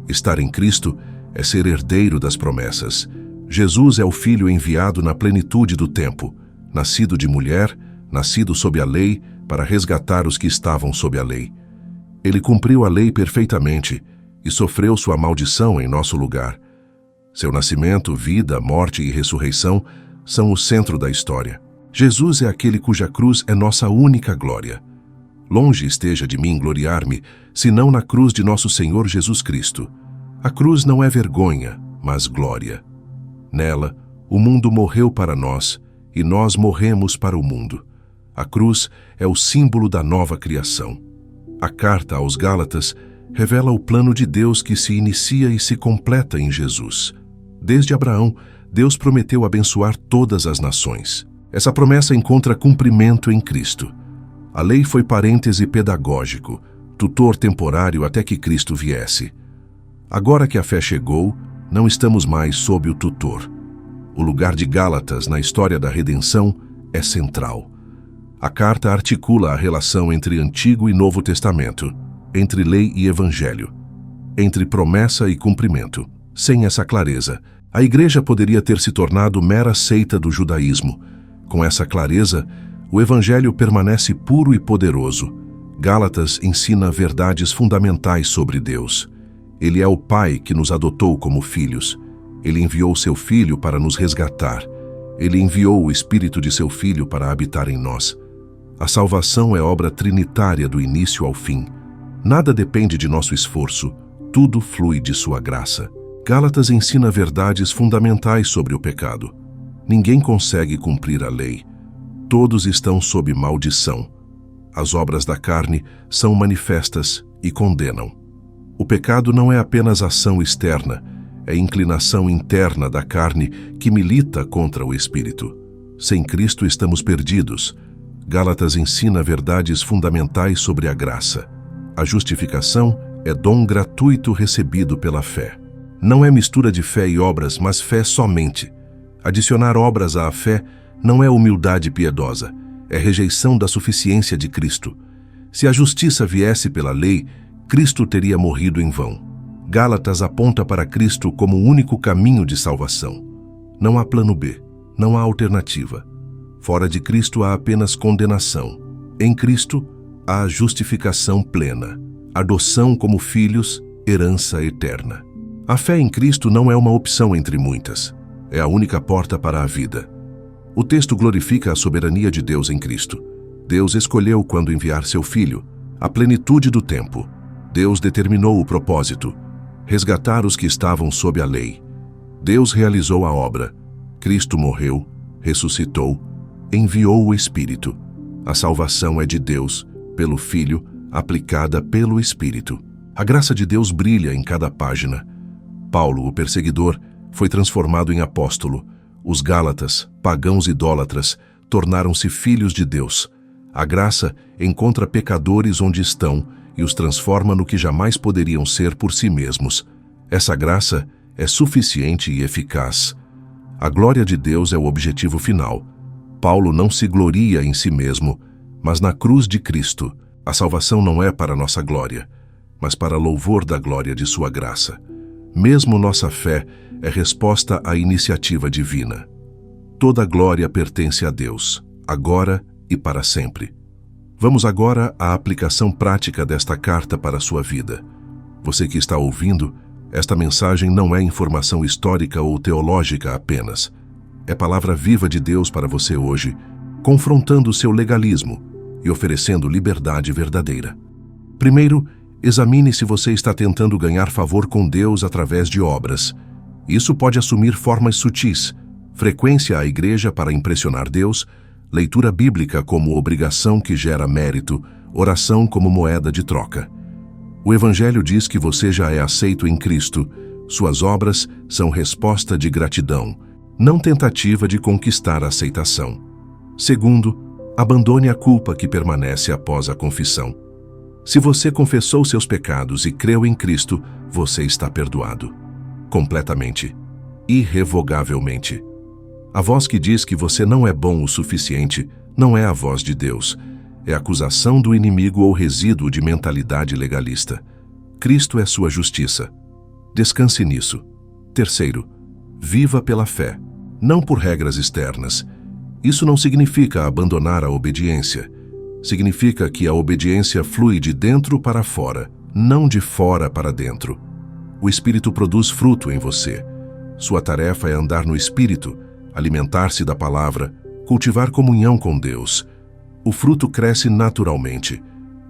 Estar em Cristo é ser herdeiro das promessas. Jesus é o Filho enviado na plenitude do tempo, nascido de mulher, nascido sob a lei, para resgatar os que estavam sob a lei. Ele cumpriu a lei perfeitamente e sofreu sua maldição em nosso lugar. Seu nascimento, vida, morte e ressurreição são o centro da história. Jesus é aquele cuja cruz é nossa única glória. Longe esteja de mim gloriar-me, senão na cruz de nosso Senhor Jesus Cristo. A cruz não é vergonha, mas glória. Nela, O mundo morreu para nós e nós morremos para o mundo. A cruz é o símbolo da nova criação. A carta aos Gálatas revela o plano de Deus que se inicia e se completa em Jesus. Desde Abraão, Deus prometeu abençoar todas as nações. Essa promessa encontra cumprimento em Cristo. A lei foi parêntese pedagógico, tutor temporário até que Cristo viesse. Agora que a fé chegou, não estamos mais sob o tutor. O lugar de Gálatas na história da redenção é central. A carta articula a relação entre Antigo e Novo Testamento, entre lei e evangelho, entre promessa e cumprimento. Sem essa clareza, a igreja poderia ter se tornado mera seita do judaísmo. Com essa clareza, o evangelho permanece puro e poderoso. Gálatas ensina verdades fundamentais sobre Deus. Ele é o Pai que nos adotou como filhos. Ele enviou seu Filho para nos resgatar. Ele enviou o Espírito de seu Filho para habitar em nós. A salvação é obra trinitária do início ao fim. Nada depende de nosso esforço, tudo flui de sua graça. Gálatas ensina verdades fundamentais sobre o pecado. Ninguém consegue cumprir a lei. Todos estão sob maldição. As obras da carne são manifestas e condenam. O pecado não é apenas ação externa, é inclinação interna da carne que milita contra o Espírito. Sem Cristo estamos perdidos. Gálatas ensina verdades fundamentais sobre a graça. A justificação é dom gratuito recebido pela fé. Não é mistura de fé e obras, mas fé somente. Adicionar obras à fé não é humildade piedosa, é rejeição da suficiência de Cristo. Se a justiça viesse pela lei, Cristo teria morrido em vão. Gálatas aponta para Cristo como o único caminho de salvação. Não há plano B, não há alternativa. Fora de Cristo há apenas condenação. Em Cristo há justificação plena, adoção como filhos, herança eterna. A fé em Cristo não é uma opção entre muitas. É a única porta para a vida. O texto glorifica a soberania de Deus em Cristo. Deus escolheu quando enviar seu Filho, a plenitude do tempo. Deus determinou o propósito, resgatar os que estavam sob a lei. Deus realizou a obra. Cristo morreu, ressuscitou, enviou o Espírito. A salvação é de Deus, pelo Filho, aplicada pelo Espírito. A graça de Deus brilha em cada página. Paulo, o perseguidor, foi transformado em apóstolo. Os Gálatas, pagãos idólatras, tornaram-se filhos de Deus. A graça encontra pecadores onde estão e os transforma no que jamais poderiam ser por si mesmos. Essa graça é suficiente e eficaz. A glória de Deus é o objetivo final. Paulo não se gloria em si mesmo, mas na cruz de Cristo. A salvação não é para nossa glória, mas para louvor da glória de sua graça. Mesmo nossa fé é resposta à iniciativa divina. Toda glória pertence a Deus, agora e para sempre. Vamos agora à aplicação prática desta carta para a sua vida. Você que está ouvindo, esta mensagem não é informação histórica ou teológica apenas. É palavra viva de Deus para você hoje, confrontando o seu legalismo e oferecendo liberdade verdadeira. Primeiro, examine se você está tentando ganhar favor com Deus através de obras. Isso pode assumir formas sutis: frequência à igreja para impressionar Deus, leitura bíblica como obrigação que gera mérito, oração como moeda de troca. O Evangelho diz que você já é aceito em Cristo. Suas obras são resposta de gratidão, não tentativa de conquistar a aceitação. Segundo, abandone a culpa que permanece após a confissão. Se você confessou seus pecados e creu em Cristo, você está perdoado. Completamente. Irrevogavelmente. A voz que diz que você não é bom o suficiente não é a voz de Deus. É acusação do inimigo ou resíduo de mentalidade legalista. Cristo é sua justiça. Descanse nisso. Terceiro, viva pela fé, não por regras externas. Isso não significa abandonar a obediência. Significa que a obediência flui de dentro para fora, não de fora para dentro. O Espírito produz fruto em você. Sua tarefa é andar no Espírito, alimentar-se da palavra, cultivar comunhão com Deus. O fruto cresce naturalmente.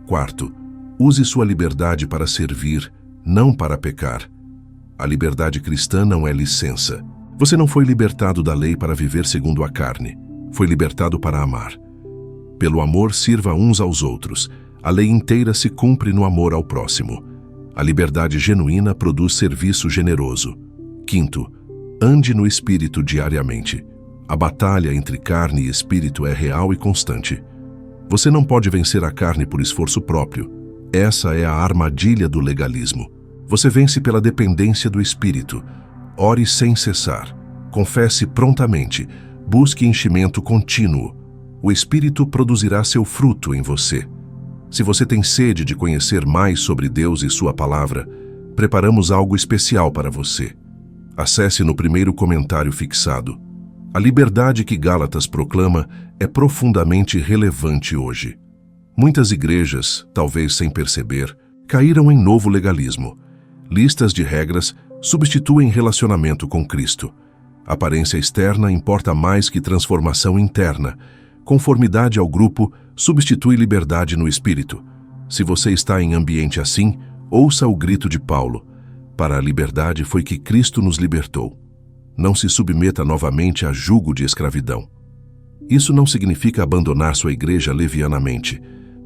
Quarto, use sua liberdade para servir, não para pecar. A liberdade cristã não é licença. Você não foi libertado da lei para viver segundo a carne. Foi libertado para amar. Pelo amor, sirva uns aos outros. A lei inteira se cumpre no amor ao próximo. A liberdade genuína produz serviço generoso. Quinto, ande no Espírito diariamente. A batalha entre carne e espírito é real e constante. Você não pode vencer a carne por esforço próprio. Essa é a armadilha do legalismo. Você vence pela dependência do Espírito. Ore sem cessar. Confesse prontamente. Busque enchimento contínuo. O Espírito produzirá seu fruto em você. Se você tem sede de conhecer mais sobre Deus e sua palavra, preparamos algo especial para você. Acesse no primeiro comentário fixado. A liberdade que Gálatas proclama é profundamente relevante hoje. Muitas igrejas, talvez sem perceber, caíram em novo legalismo. Listas de regras substituem relacionamento com Cristo. Aparência externa importa mais que transformação interna. Conformidade ao grupo substitui liberdade no espírito. Se você está em ambiente assim, ouça o grito de Paulo. Para a liberdade foi que Cristo nos libertou. Não se submeta novamente a jugo de escravidão. Isso não significa abandonar sua igreja levianamente,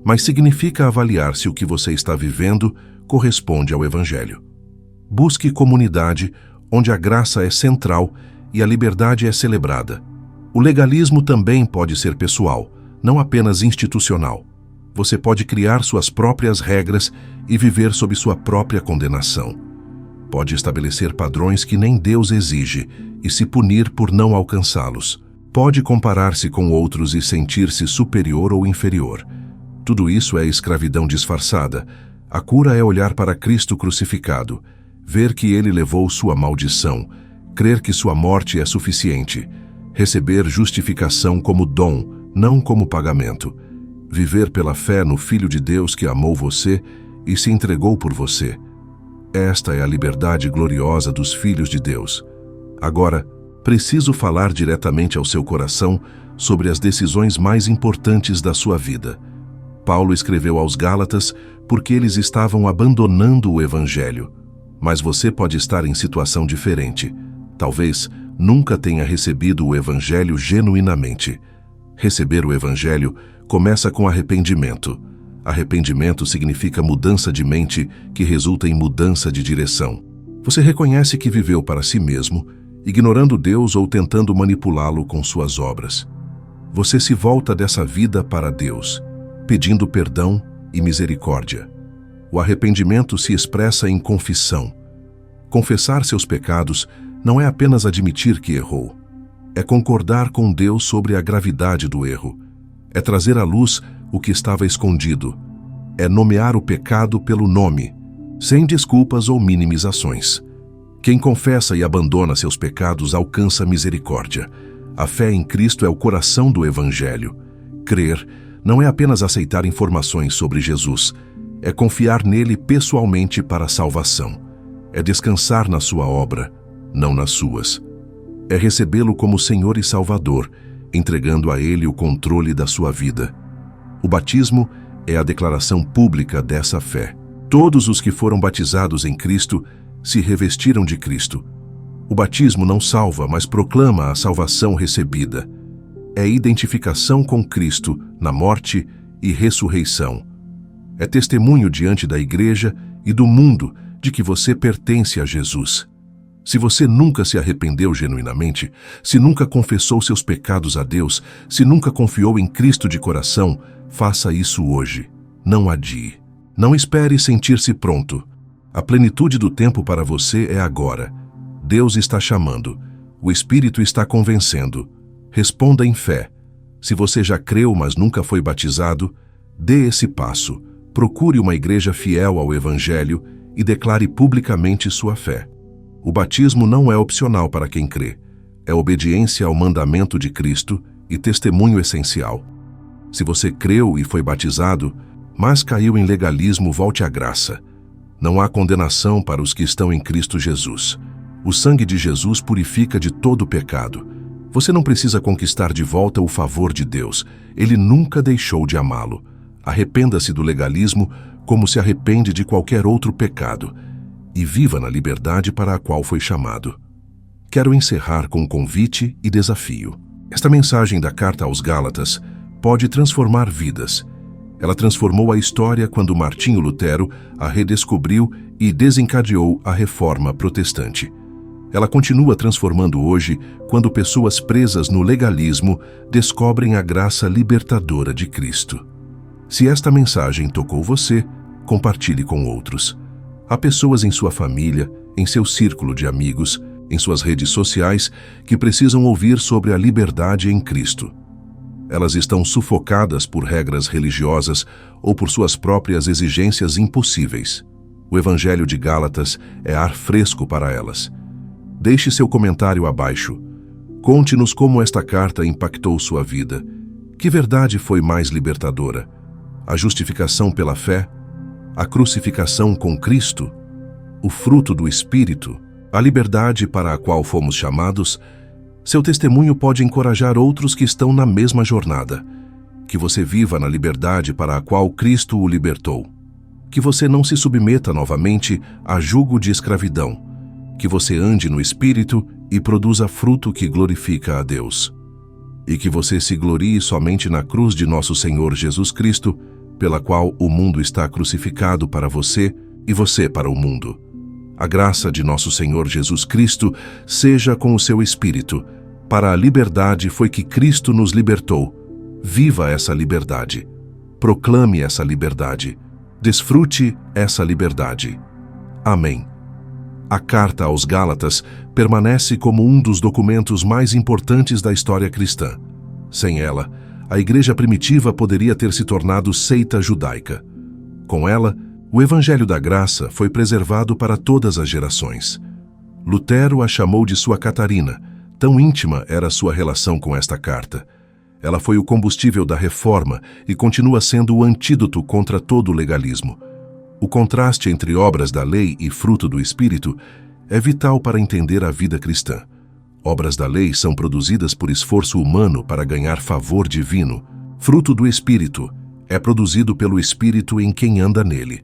mas significa avaliar se o que você está vivendo corresponde ao Evangelho. Busque comunidade onde a graça é central e a liberdade é celebrada. O legalismo também pode ser pessoal, não apenas institucional. Você pode criar suas próprias regras e viver sob sua própria condenação. Pode estabelecer padrões que nem Deus exige e se punir por não alcançá-los. Pode comparar-se com outros e sentir-se superior ou inferior. Tudo isso é escravidão disfarçada. A cura é olhar para Cristo crucificado, ver que Ele levou sua maldição, crer que sua morte é suficiente, receber justificação como dom, não como pagamento, viver pela fé no Filho de Deus que amou você e se entregou por você. Esta é a liberdade gloriosa dos filhos de Deus. Agora, preciso falar diretamente ao seu coração sobre as decisões mais importantes da sua vida. Paulo escreveu aos Gálatas porque eles estavam abandonando o Evangelho. Mas você pode estar em situação diferente. Talvez nunca tenha recebido o Evangelho genuinamente. Receber o Evangelho começa com arrependimento. Arrependimento significa mudança de mente que resulta em mudança de direção. Você reconhece que viveu para si mesmo, ignorando Deus ou tentando manipulá-lo com suas obras. Você se volta dessa vida para Deus, pedindo perdão e misericórdia. O arrependimento se expressa em confissão. Confessar seus pecados não é apenas admitir que errou. É concordar com Deus sobre a gravidade do erro. É trazer à luz o que estava escondido. É nomear o pecado pelo nome, sem desculpas ou minimizações. Quem confessa e abandona seus pecados alcança misericórdia. A fé em Cristo é o coração do Evangelho. Crer não é apenas aceitar informações sobre Jesus, é confiar nele pessoalmente para a salvação. É descansar na sua obra, não nas suas. É recebê-lo como Senhor e Salvador, entregando a ele o controle da sua vida. O batismo é a declaração pública dessa fé. Todos os que foram batizados em Cristo se revestiram de Cristo. O batismo não salva, mas proclama a salvação recebida. É identificação com Cristo na morte e ressurreição. É testemunho diante da igreja e do mundo de que você pertence a Jesus. Se você nunca se arrependeu genuinamente, se nunca confessou seus pecados a Deus, se nunca confiou em Cristo de coração, faça isso hoje. Não adie. Não espere sentir-se pronto. A plenitude do tempo para você é agora. Deus está chamando. O Espírito está convencendo. Responda em fé. Se você já creu, mas nunca foi batizado, dê esse passo. Procure uma igreja fiel ao Evangelho e declare publicamente sua fé. O batismo não é opcional para quem crê. É obediência ao mandamento de Cristo e testemunho essencial. Se você creu e foi batizado, mas caiu em legalismo, volte à graça. Não há condenação para os que estão em Cristo Jesus. O sangue de Jesus purifica de todo pecado. Você não precisa conquistar de volta o favor de Deus. Ele nunca deixou de amá-lo. Arrependa-se do legalismo como se arrepende de qualquer outro pecado e viva na liberdade para a qual foi chamado. quero encerrar com um convite e desafio. Esta mensagem da carta aos Gálatas pode transformar vidas. Ela transformou a história quando Martinho Lutero a redescobriu e desencadeou a Reforma Protestante. Ela continua transformando hoje quando pessoas presas no legalismo descobrem a graça libertadora de Cristo. Se esta mensagem tocou você, compartilhe com outros. Há pessoas em sua família, em seu círculo de amigos, em suas redes sociais, que precisam ouvir sobre a liberdade em Cristo. Elas estão sufocadas por regras religiosas ou por suas próprias exigências impossíveis. O Evangelho de Gálatas é ar fresco para elas. Deixe seu comentário abaixo. Conte-nos como esta carta impactou sua vida. Que verdade foi mais libertadora? A justificação pela fé? A crucificação com Cristo? O fruto do Espírito? A liberdade para a qual fomos chamados? Seu testemunho pode encorajar outros que estão na mesma jornada. Que você viva na liberdade para a qual Cristo o libertou. Que você não se submeta novamente a jugo de escravidão. Que você ande no Espírito e produza fruto que glorifica a Deus. E que você se glorie somente na cruz de nosso Senhor Jesus Cristo, pela qual o mundo está crucificado para você e você para o mundo. A graça de nosso Senhor Jesus Cristo seja com o seu Espírito. Para a liberdade foi que Cristo nos libertou. Viva essa liberdade. Proclame essa liberdade. Desfrute essa liberdade. Amém. A Carta aos Gálatas permanece como um dos documentos mais importantes da história cristã. Sem ela, a igreja primitiva poderia ter se tornado seita judaica. Com ela, o Evangelho da Graça foi preservado para todas as gerações. Lutero a chamou de sua Catarina, tão íntima era sua relação com esta carta. Ela foi o combustível da Reforma e continua sendo o antídoto contra todo o legalismo. O contraste entre obras da lei e fruto do Espírito é vital para entender a vida cristã. Obras da lei são produzidas por esforço humano para ganhar favor divino. Fruto do Espírito é produzido pelo Espírito em quem anda nele.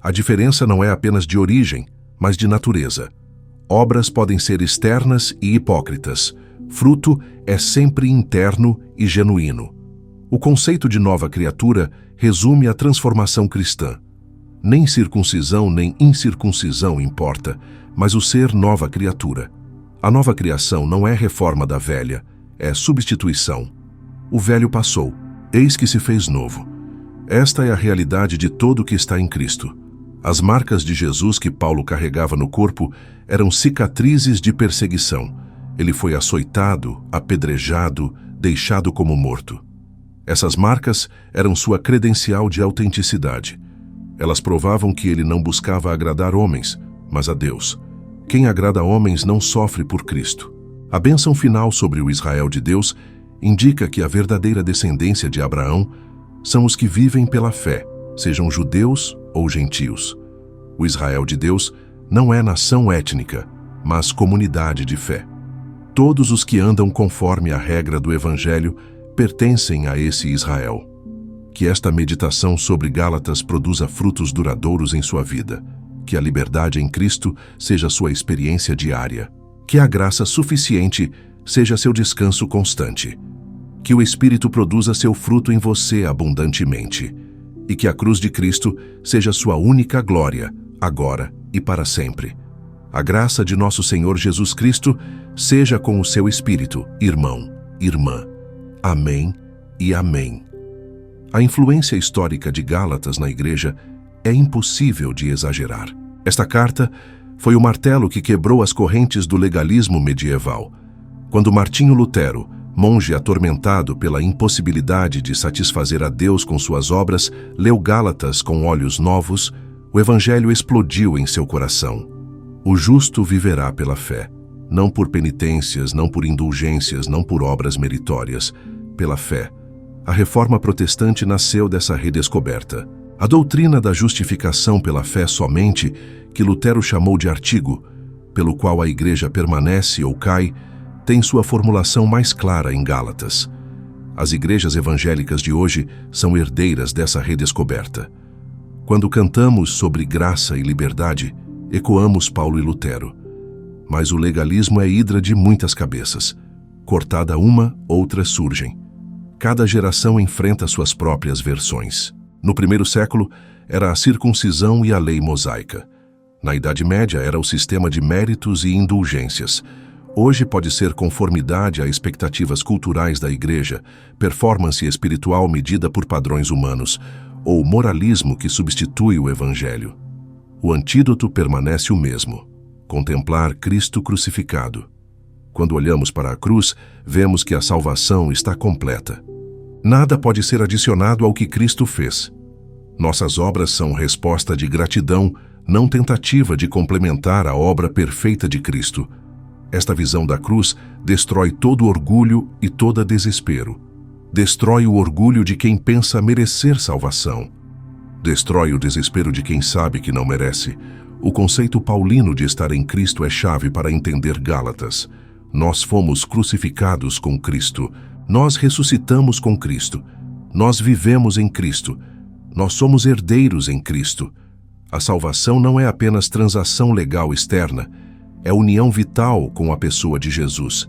A diferença não é apenas de origem, mas de natureza. Obras podem ser externas e hipócritas. Fruto é sempre interno e genuíno. O conceito de nova criatura resume a transformação cristã. Nem circuncisão nem incircuncisão importa, mas o ser nova criatura. A nova criação não é reforma da velha, é substituição. O velho passou, eis que se fez novo. Esta é a realidade de todo o que está em Cristo. As marcas de Jesus que Paulo carregava no corpo eram cicatrizes de perseguição. Ele foi açoitado, apedrejado, deixado como morto. Essas marcas eram sua credencial de autenticidade. Elas provavam que ele não buscava agradar homens, mas a Deus. Quem agrada a homens não sofre por Cristo. A bênção final sobre o Israel de Deus indica que a verdadeira descendência de Abraão são os que vivem pela fé, sejam judeus ou gentios. O Israel de Deus não é nação étnica, mas comunidade de fé. Todos os que andam conforme a regra do Evangelho pertencem a esse Israel. Que esta meditação sobre Gálatas produza frutos duradouros em sua vida. Que a liberdade em Cristo seja sua experiência diária. Que a graça suficiente seja seu descanso constante. Que o Espírito produza seu fruto em você abundantemente. E que a cruz de Cristo seja sua única glória, agora e para sempre. A graça de nosso Senhor Jesus Cristo seja com o seu Espírito, irmão, irmã. Amém e amém. A influência histórica de Gálatas na igreja é impossível de exagerar. Esta carta foi o martelo que quebrou as correntes do legalismo medieval. Quando Martinho Lutero, monge atormentado pela impossibilidade de satisfazer a Deus com suas obras, leu Gálatas com olhos novos, o Evangelho explodiu em seu coração. O justo viverá pela fé, não por penitências, não por indulgências, não por obras meritórias, pela fé. A Reforma Protestante nasceu dessa redescoberta. A doutrina da justificação pela fé somente, que Lutero chamou de artigo, pelo qual a Igreja permanece ou cai, tem sua formulação mais clara em Gálatas. As igrejas evangélicas de hoje são herdeiras dessa redescoberta. Quando cantamos sobre graça e liberdade, ecoamos Paulo e Lutero. Mas o legalismo é hidra de muitas cabeças. Cortada uma, outras surgem. Cada geração enfrenta suas próprias versões. No primeiro século, era a circuncisão e a lei mosaica. Na Idade Média, era o sistema de méritos e indulgências. Hoje pode ser conformidade a expectativas culturais da Igreja, performance espiritual medida por padrões humanos, ou moralismo que substitui o Evangelho. O antídoto permanece o mesmo: contemplar Cristo crucificado. Quando olhamos para a cruz, vemos que a salvação está completa. Nada pode ser adicionado ao que Cristo fez. Nossas obras são resposta de gratidão, não tentativa de complementar a obra perfeita de Cristo. Esta visão da cruz destrói todo orgulho e todo desespero. Destrói o orgulho de quem pensa merecer salvação. Destrói o desespero de quem sabe que não merece. O conceito paulino de estar em Cristo é chave para entender Gálatas. Nós fomos crucificados com Cristo. Nós ressuscitamos com Cristo. Nós vivemos em Cristo. Nós somos herdeiros em Cristo. A salvação não é apenas transação legal externa, é união vital com a pessoa de Jesus.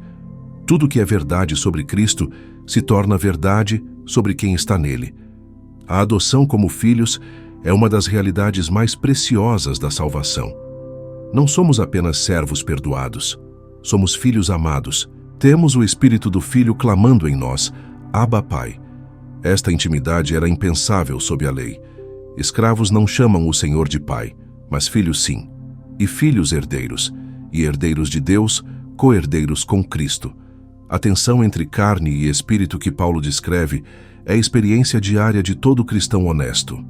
Tudo que é verdade sobre Cristo se torna verdade sobre quem está nele. A adoção como filhos é uma das realidades mais preciosas da salvação. Não somos apenas servos perdoados, somos filhos amados. Temos o Espírito do Filho clamando em nós: Abba, Pai. Esta intimidade era impensável sob a lei. Escravos não chamam o Senhor de Pai, mas filhos sim. E filhos herdeiros, e herdeiros de Deus, co-herdeiros com Cristo. A tensão entre carne e espírito que Paulo descreve é a experiência diária de todo cristão honesto.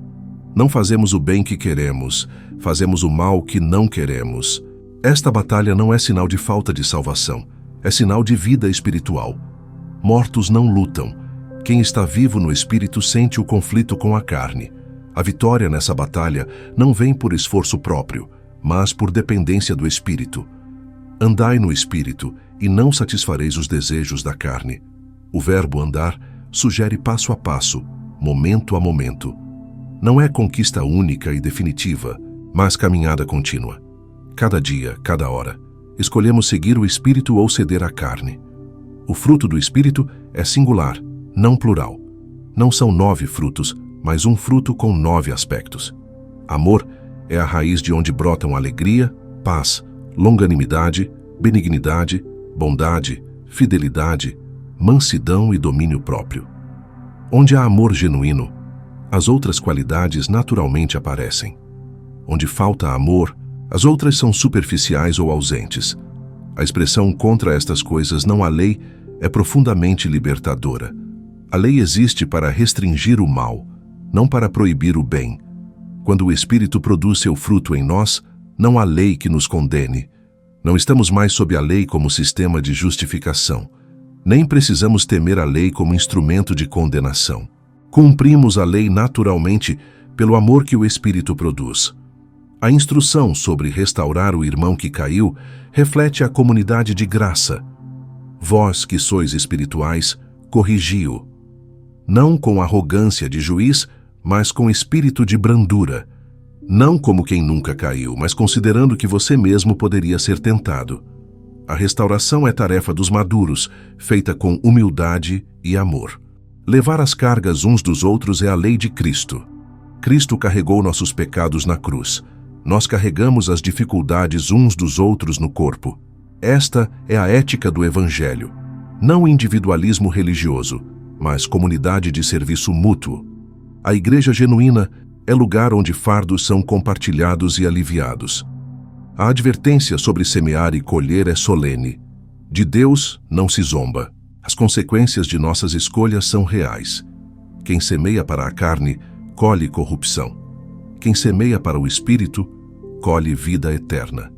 Não fazemos o bem que queremos, fazemos o mal que não queremos. Esta batalha não é sinal de falta de salvação, é sinal de vida espiritual. Mortos não lutam. Quem está vivo no espírito sente o conflito com a carne. A vitória nessa batalha não vem por esforço próprio, mas por dependência do espírito. Andai no espírito e não satisfareis os desejos da carne. O verbo andar sugere passo a passo, momento a momento. Não é conquista única e definitiva, mas caminhada contínua. Cada dia, cada hora, escolhemos seguir o espírito ou ceder à carne. O fruto do espírito é singular, não plural. Não são 9 frutos, mas um fruto com 9 aspectos. Amor é a raiz de onde brotam alegria, paz, longanimidade, benignidade, bondade, fidelidade, mansidão e domínio próprio. Onde há amor genuíno, as outras qualidades naturalmente aparecem. Onde falta amor, as outras são superficiais ou ausentes. A expressão contra estas coisas não há lei é profundamente libertadora. A lei existe para restringir o mal, não para proibir o bem. Quando o Espírito produz seu fruto em nós, não há lei que nos condene. Não estamos mais sob a lei como sistema de justificação. Nem precisamos temer a lei como instrumento de condenação. Cumprimos a lei naturalmente pelo amor que o Espírito produz. A instrução sobre restaurar o irmão que caiu reflete a comunidade de graça. Vós que sois espirituais, corrigi-o. Não com arrogância de juiz, mas com espírito de brandura. Não como quem nunca caiu, mas considerando que você mesmo poderia ser tentado. A restauração é tarefa dos maduros, feita com humildade e amor. Levar as cargas uns dos outros é a lei de Cristo. Cristo carregou nossos pecados na cruz. Nós carregamos as dificuldades uns dos outros no corpo. Esta é a ética do Evangelho. Não individualismo religioso, mas comunidade de serviço mútuo. A igreja genuína é lugar onde fardos são compartilhados e aliviados. A advertência sobre semear e colher é solene. De Deus não se zomba. As consequências de nossas escolhas são reais. Quem semeia para a carne, colhe corrupção. Quem semeia para o Espírito, colhe vida eterna.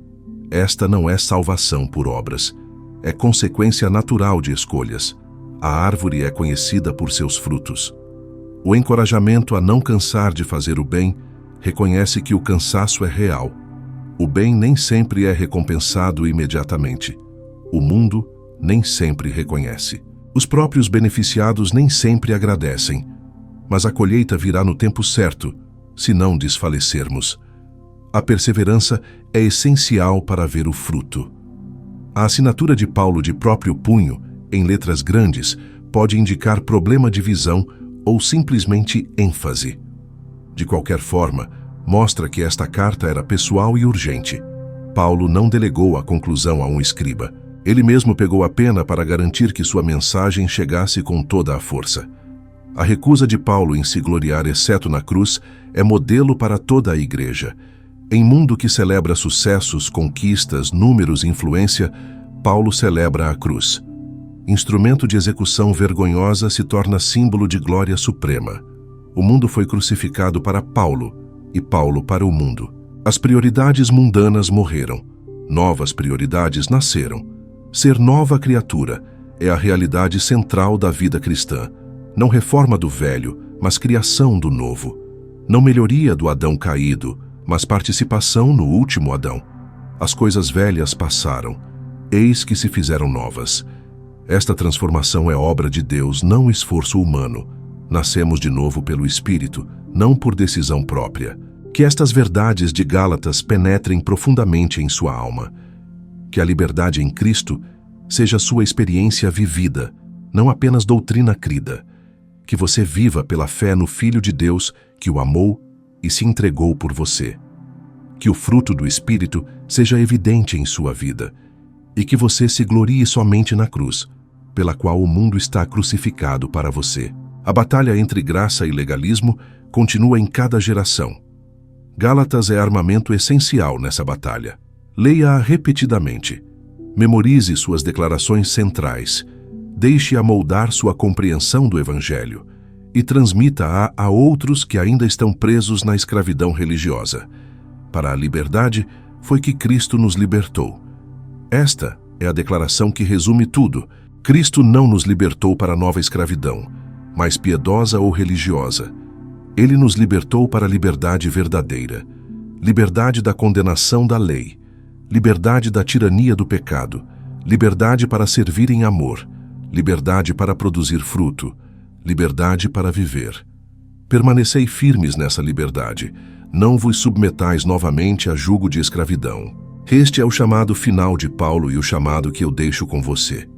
Esta não é salvação por obras. É consequência natural de escolhas. A árvore é conhecida por seus frutos. O encorajamento a não cansar de fazer o bem reconhece que o cansaço é real. O bem nem sempre é recompensado imediatamente. O mundo nem sempre reconhece. Os próprios beneficiados nem sempre agradecem. Mas a colheita virá no tempo certo, se não desfalecermos. A perseverança é essencial para ver o fruto. A assinatura de Paulo de próprio punho, em letras grandes, pode indicar problema de visão ou simplesmente ênfase. De qualquer forma, mostra que esta carta era pessoal e urgente. Paulo não delegou a conclusão a um escriba. Ele mesmo pegou a pena para garantir que sua mensagem chegasse com toda a força. A recusa de Paulo em se gloriar exceto na cruz é modelo para toda a igreja. Em mundo que celebra sucessos, conquistas, números e influência, Paulo celebra a cruz. Instrumento de execução vergonhosa se torna símbolo de glória suprema. O mundo foi crucificado para Paulo e Paulo para o mundo. As prioridades mundanas morreram. Novas prioridades nasceram. Ser nova criatura é a realidade central da vida cristã. Não reforma do velho, mas criação do novo. Não melhoria do Adão caído, mas participação no último Adão. As coisas velhas passaram, eis que se fizeram novas. Esta transformação é obra de Deus, não esforço humano. Nascemos de novo pelo Espírito, não por decisão própria. Que estas verdades de Gálatas penetrem profundamente em sua alma. Que a liberdade em Cristo seja sua experiência vivida, não apenas doutrina crida. Que você viva pela fé no Filho de Deus que o amou e se entregou por você. Que o fruto do Espírito seja evidente em sua vida e que você se glorie somente na cruz, pela qual o mundo está crucificado para você. A batalha entre graça e legalismo continua em cada geração. Gálatas é armamento essencial nessa batalha. Leia-a repetidamente. Memorize suas declarações centrais. Deixe-a moldar sua compreensão do Evangelho e transmita-a a outros que ainda estão presos na escravidão religiosa. Para a liberdade foi que Cristo nos libertou. Esta é a declaração que resume tudo. Cristo não nos libertou para nova escravidão, mais piedosa ou religiosa. Ele nos libertou para a liberdade verdadeira, liberdade da condenação da lei, liberdade da tirania do pecado, liberdade para servir em amor, liberdade para produzir fruto, liberdade para viver. Permanecei firmes nessa liberdade, não vos submetais novamente a jugo de escravidão. Este é o chamado final de Paulo e o chamado que eu deixo com você.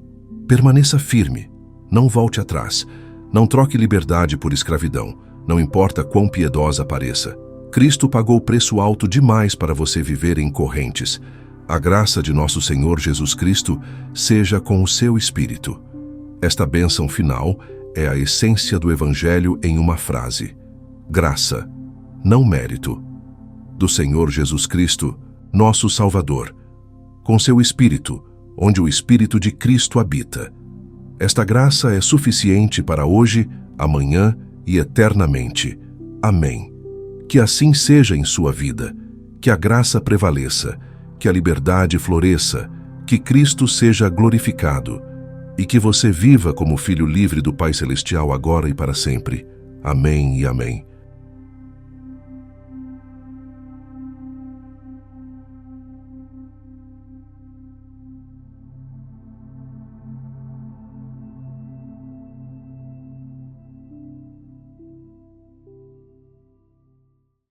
Permaneça firme, não volte atrás, não troque liberdade por escravidão, não importa quão piedosa pareça. Cristo pagou preço alto demais para você viver em correntes. A graça de nosso Senhor Jesus Cristo seja com o seu espírito. Esta bênção final é a essência do Evangelho em uma frase. Graça, não mérito. Do Senhor Jesus Cristo, nosso Salvador, com seu Espírito, onde o Espírito de Cristo habita. Esta graça é suficiente para hoje, amanhã e eternamente. Amém. Que assim seja em sua vida, que a graça prevaleça, que a liberdade floresça, que Cristo seja glorificado e que você viva como filho livre do Pai Celestial agora e para sempre. Amém e amém.